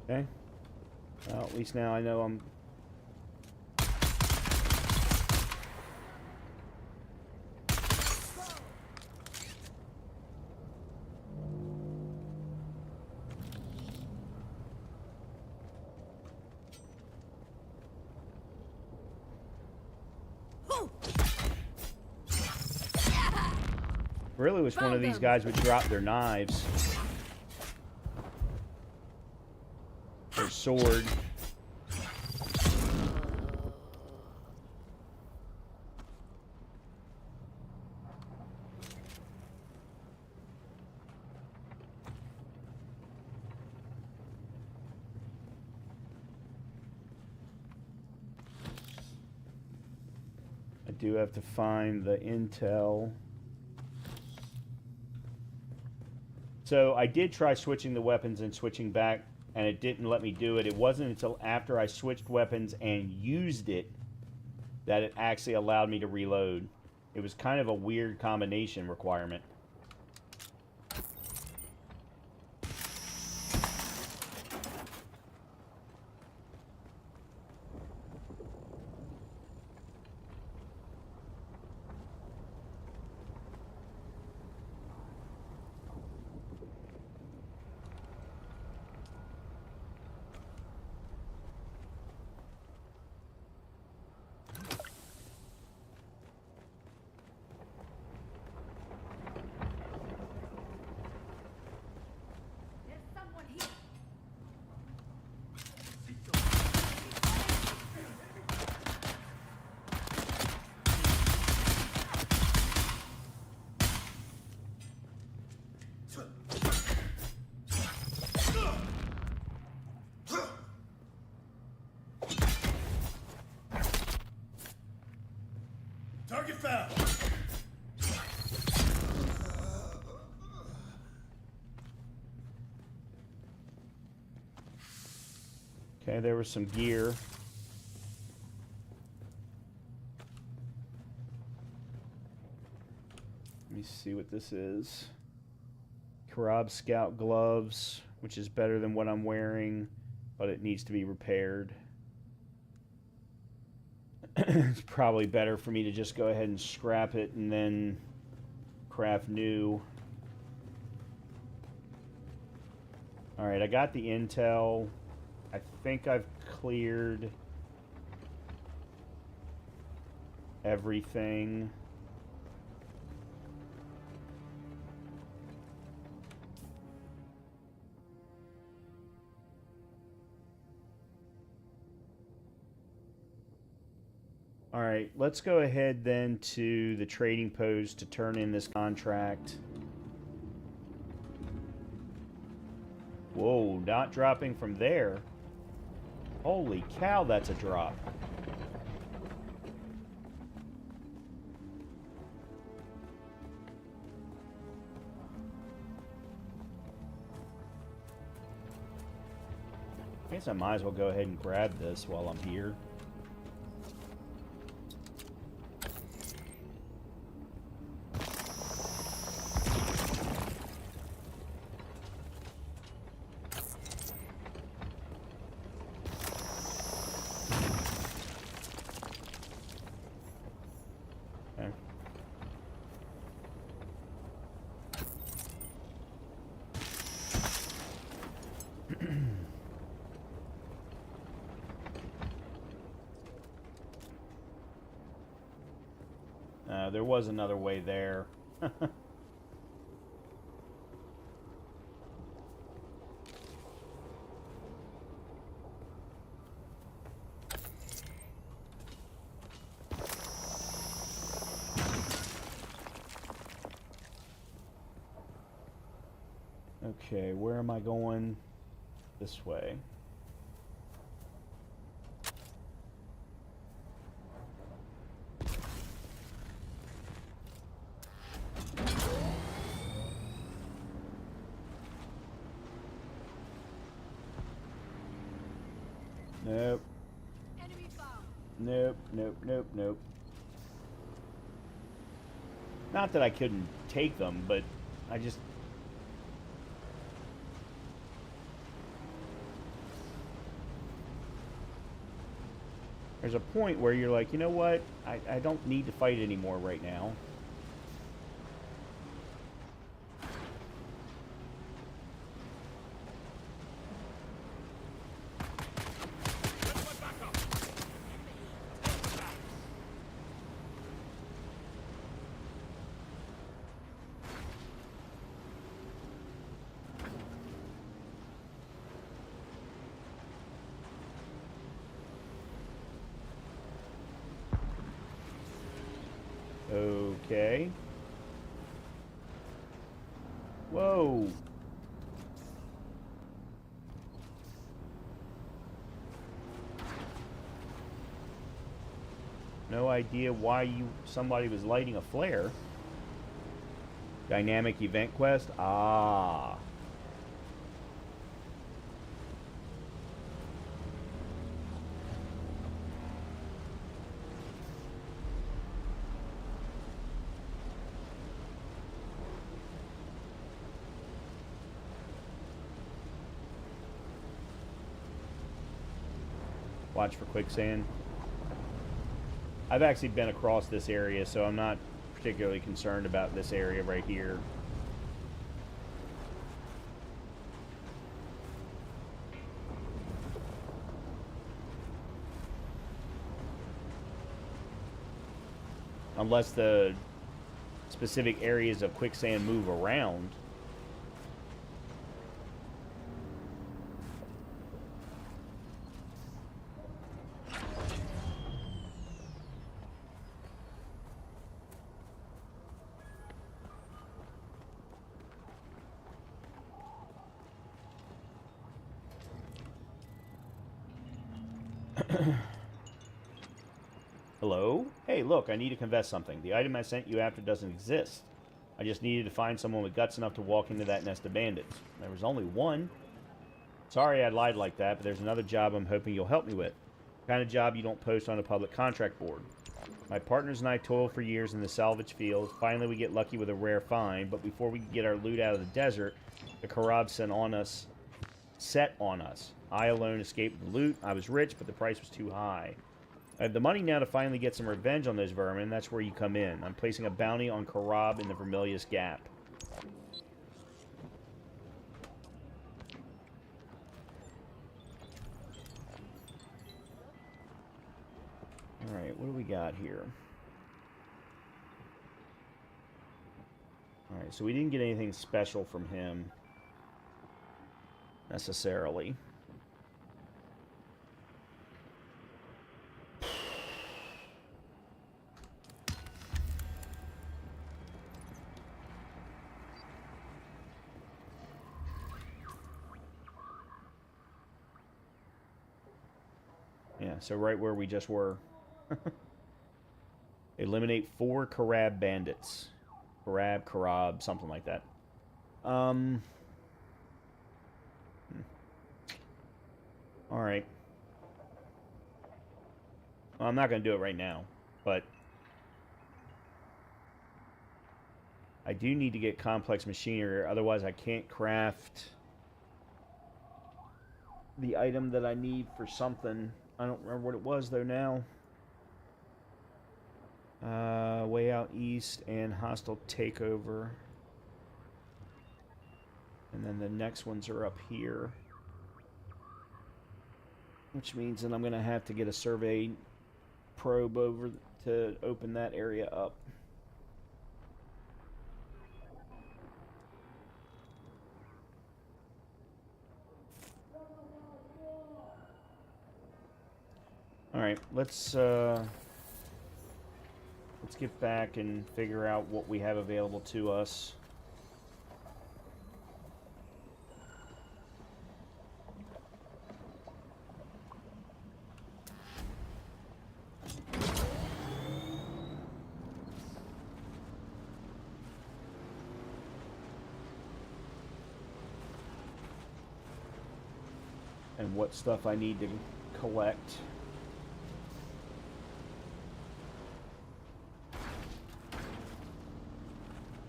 Okay. Well, at least now I know I'm... Really wish one of these guys would drop their knives. Their sword. I do have to find the intel. So I did try switching the weapons and switching back, and it didn't let me do it. It wasn't until after I switched weapons and used it that it actually allowed me to reload. It was kind of a weird combination requirement. There's someone here. Target found. Okay, there was some gear. Let me see what this is. Karab Scout gloves, which is better than what I'm wearing, but it needs to be repaired. It's probably better for me to just go ahead and scrap it and then craft new. Alright, I got the intel. I think I've cleared everything. All right, let's go ahead then to the trading post to turn in this contract. Whoa, not dropping from there. Holy cow, that's a drop. I guess I might as well go ahead and grab this while I'm here. There was another way there. Okay, where am I going? This way. Nope. Enemy found. Nope, nope, nope, nope. Not that I couldn't take them, but I just... There's a point where you're like, you know what? I don't need to fight anymore right now. Okay. Whoa. No idea why somebody was lighting a flare. Dynamic event quest? Ah. Watch for quicksand. I've actually been across this area, so I'm not particularly concerned about this area right here. Unless the specific areas of quicksand move around. Hello? Hey, look, I need to confess something. The item I sent you after doesn't exist. I just needed to find someone with guts enough to walk into that nest of bandits. There was only one. Sorry I lied like that, but there's another job I'm hoping you'll help me with. The kind of job you don't post on a public contract board. My partners and I toil for years in the salvage field. Finally, we get lucky with a rare find, but before we can get our loot out of the desert, the Karab set on us. I alone escaped the loot. I was rich, but the price was too high. I have the money now to finally get some revenge on those vermin. That's where you come in. I'm placing a bounty on Karab in the Vermilius Gap. Alright, what do we got here? Alright, so we didn't get anything special from him. Necessarily. Yeah, so right where we just were. Eliminate 4 Karab bandits. Karab, something like that. Alright. Well, I'm not going to do it right now, but I do need to get complex machinery, otherwise I can't craft the item that I need for something. I don't remember what it was, though, now. Way out east and hostile takeover. And then the next ones are up here. Which means that I'm going to have to get a survey probe over to open that area up. Alright, let's get back and figure out what we have available to us. And what stuff I need to collect.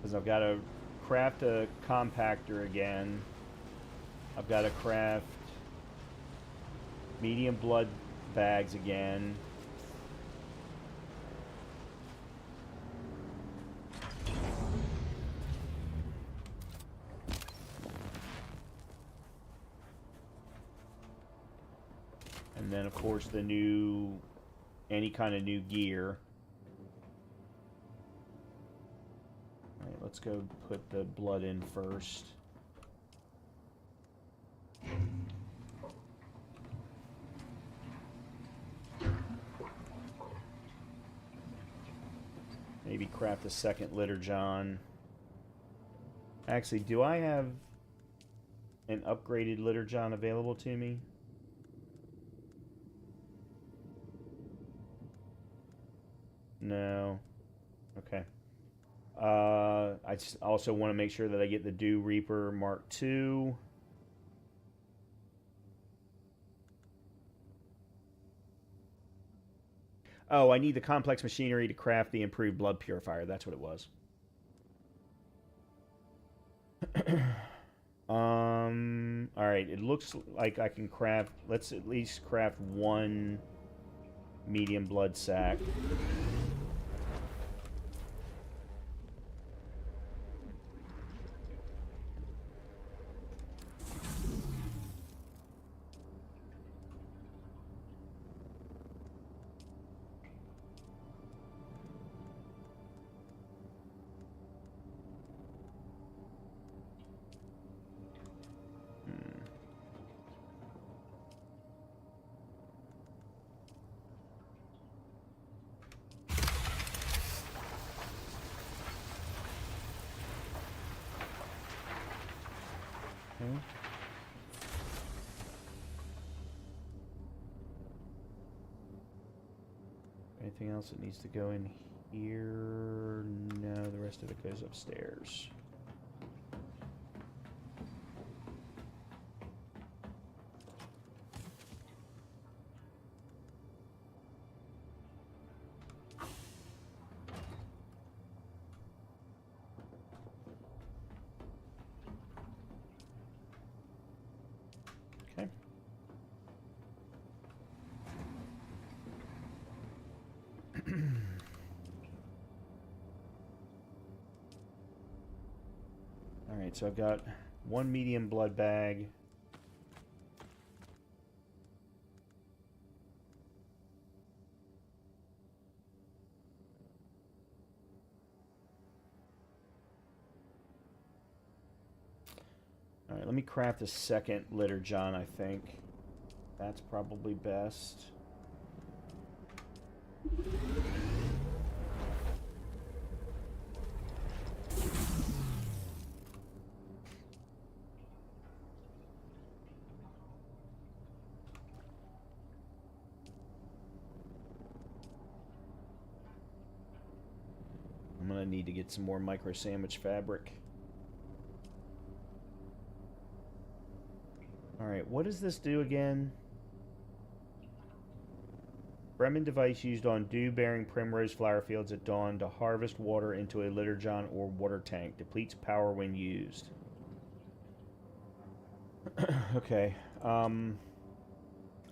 Because I've got to craft a compactor again. I've got to craft medium blood bags again. And then, of course, the new, any kind of new gear. Alright, let's go put the blood in first. Maybe craft craft a second litter john. Actually, do I have an upgraded litter john available to me? No. Okay. I just also want to make sure that I get the Dew Reaper Mark II. Oh, I need the complex machinery to craft the improved blood purifier. That's what it was. Alright, it looks like I can craft... Let's at least craft one medium blood sac. Anything else that needs to go in here? No, the rest of it goes upstairs. Okay. Alright, so I've got one medium blood bag. Alright, let me craft a second litter john, I think. That's probably best. I'm gonna need to get some more micro sandwich fabric. Alright, what does this do again? Bremen device used on dew-bearing primrose flower fields at dawn to harvest water into a litter john or water tank. Depletes power when used. Okay. I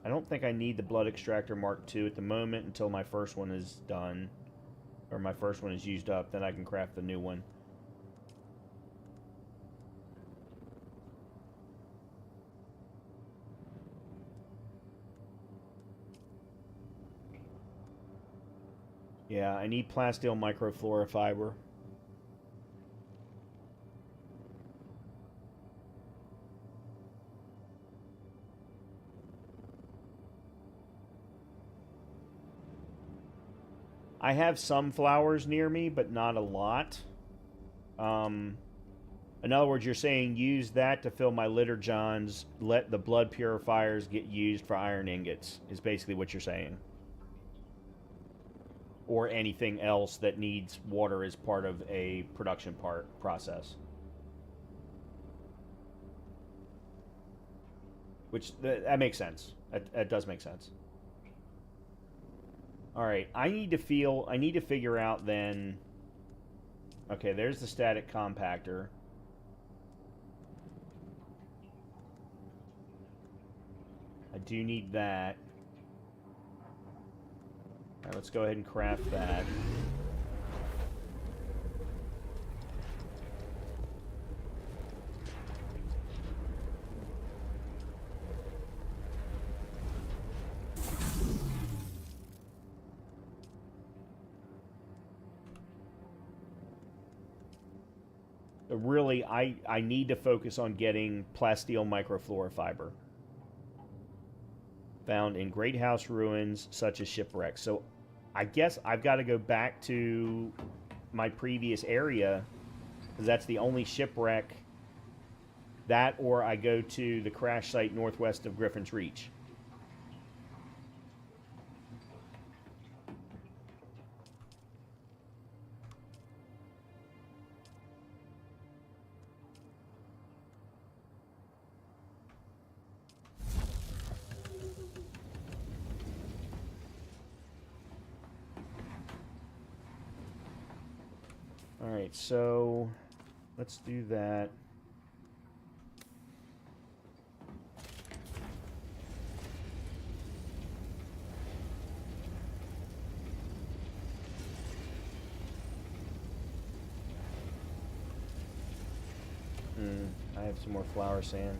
don't think I need the blood extractor Mark II at the moment until my first one is done. Or my first one is used up, then I can craft the new one. Yeah, I need plasteel microfluorofiber. I have some flowers near me, but not a lot. In other words, you're saying use that to fill my litter johns, let the blood purifiers get used for iron ingots, is basically what you're saying. Or anything else that needs water as part of a production process. Which, that makes sense. That does make sense. Alright, I need to figure out then... Okay, there's the static compactor. I do need that. Alright, let's go ahead and craft that. Really, I need to focus on getting plasteel microfluorofiber found in great house ruins such as shipwrecks. So I guess I've got to go back to my previous area, because that's the only shipwreck. That, or I go to the crash site northwest of Griffin's Reach. Alright, so let's do that. I have some more flower sand.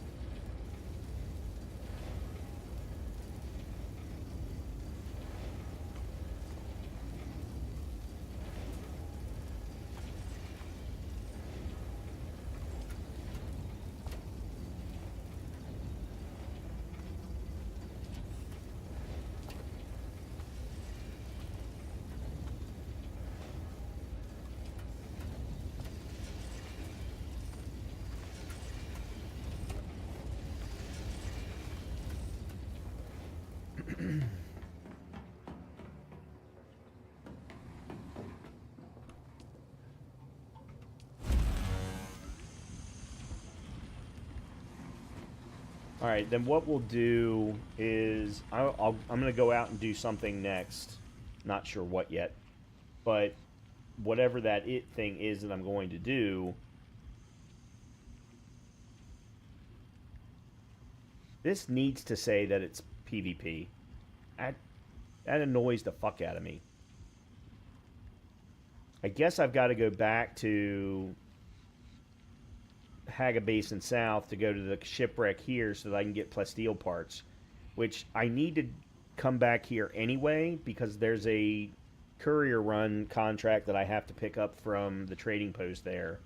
All right, then what we'll do is I'm going to go out and do something next. Not sure what yet, but whatever that thing is that I'm going to do, this needs to say that it's PvP. That annoys the fuck out of me. I guess I've got to go back to Haga Basin South to go to the shipwreck here so that I can get plasteel parts, which I need to come back here anyway because there's a courier run contract that I have to pick up from the trading post there.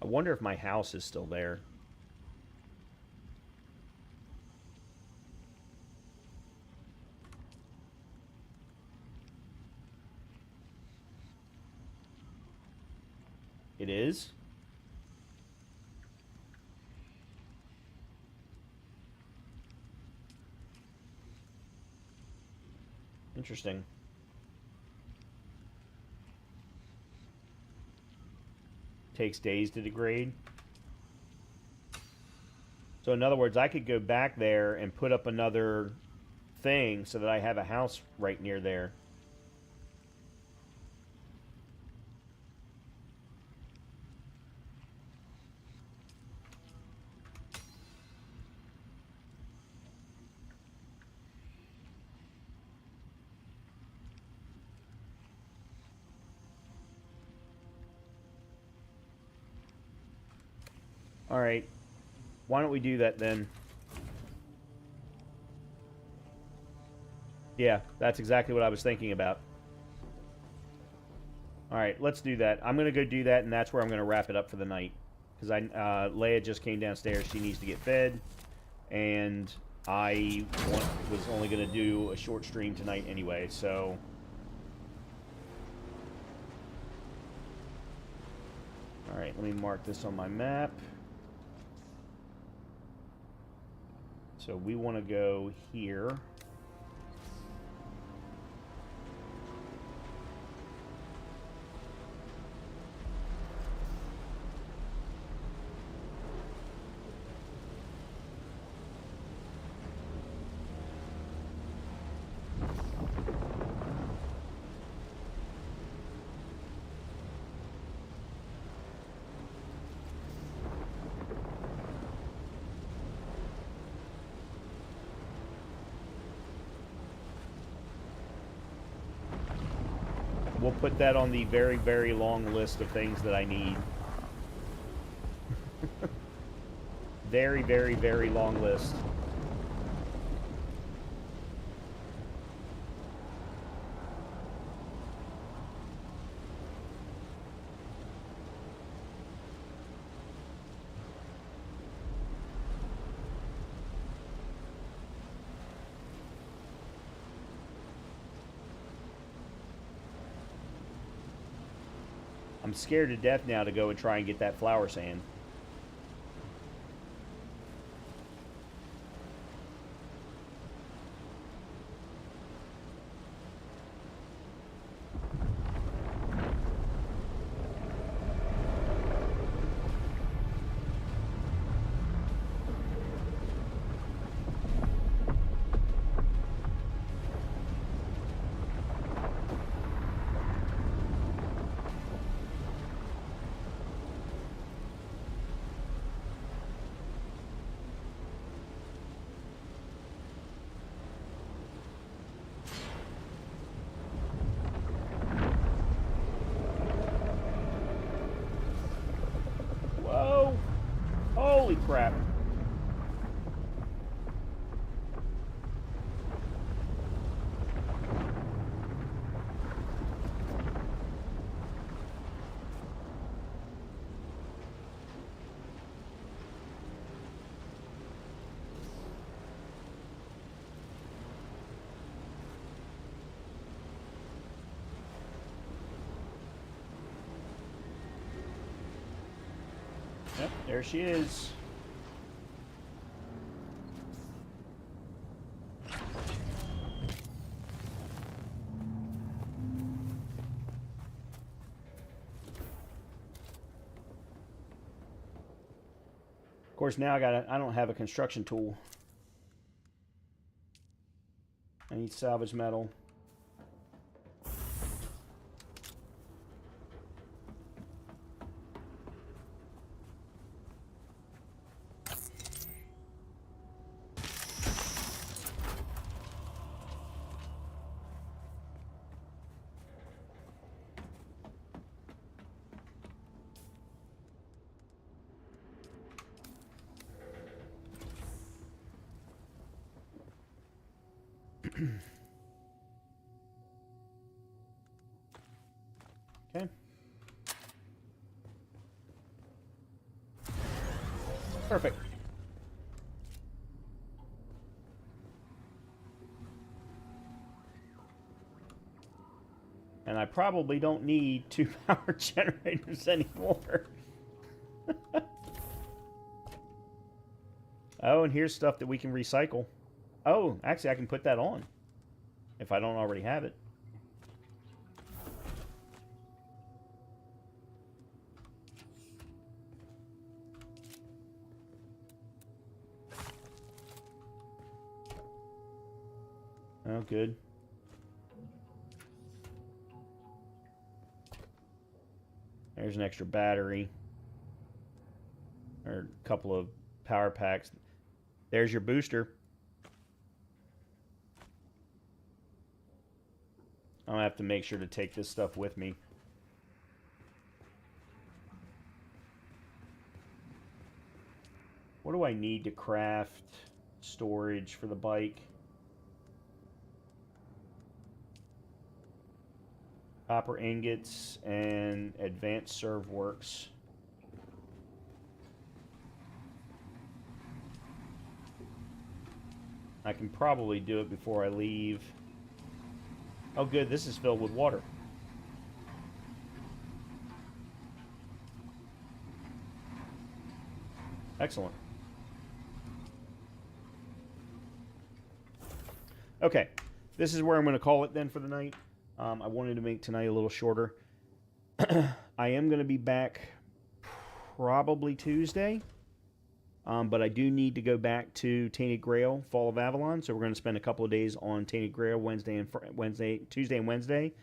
I wonder if my house is still there. It is? Interesting. Takes days to degrade. So in other words, I could go back there and put up another thing so that I have a house right near there. All right, why don't we do that then? Yeah, that's exactly what I was thinking about. All right, let's do that. I'm going to go do that, and that's where I'm going to wrap it up for the night. Because Leia just came downstairs. She needs to get fed, and I was only going to do a short stream tonight anyway, so... All right, let me mark this on my map. So we want to go here. We'll put that on the very, very long list of things that I need. Very, very, very long list. I'm scared to death now to go and try and get that flower sand. Whoa! Holy crap. Yep, there she is. Of course, now I don't have a construction tool. I need salvage metal. Okay. Perfect. And I probably don't need 2 power generators anymore. Oh, and here's stuff that we can recycle. Oh, actually, I can put that on if I don't already have it. Oh, good. There's an extra battery. Or a couple of power packs. There's your booster. I'll have to make sure to take this stuff with me. What do I need to craft storage for the bike? Copper ingots and advanced serve works. I can probably do it before I leave. Oh good, this is filled with water. Excellent. Okay, this is where I'm going to call it then for the night. I wanted to make tonight a little shorter. I am going to be back probably Tuesday. But I do need to go back to Tainted Grail, Fall of Avalon. So we're going to spend a couple of days on Tainted Grail Tuesday and Wednesday.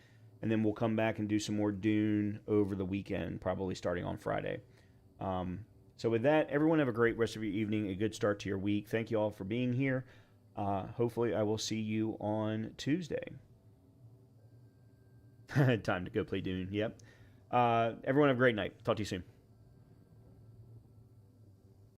And then we'll come back and do some more Dune over the weekend, probably starting on Friday. So with that, everyone have a great rest of your evening, a good start to your week. Thank you all for being here. Hopefully I will see you on Tuesday. Time to go play Dune. Yep. Everyone have a great night. Talk to you soon.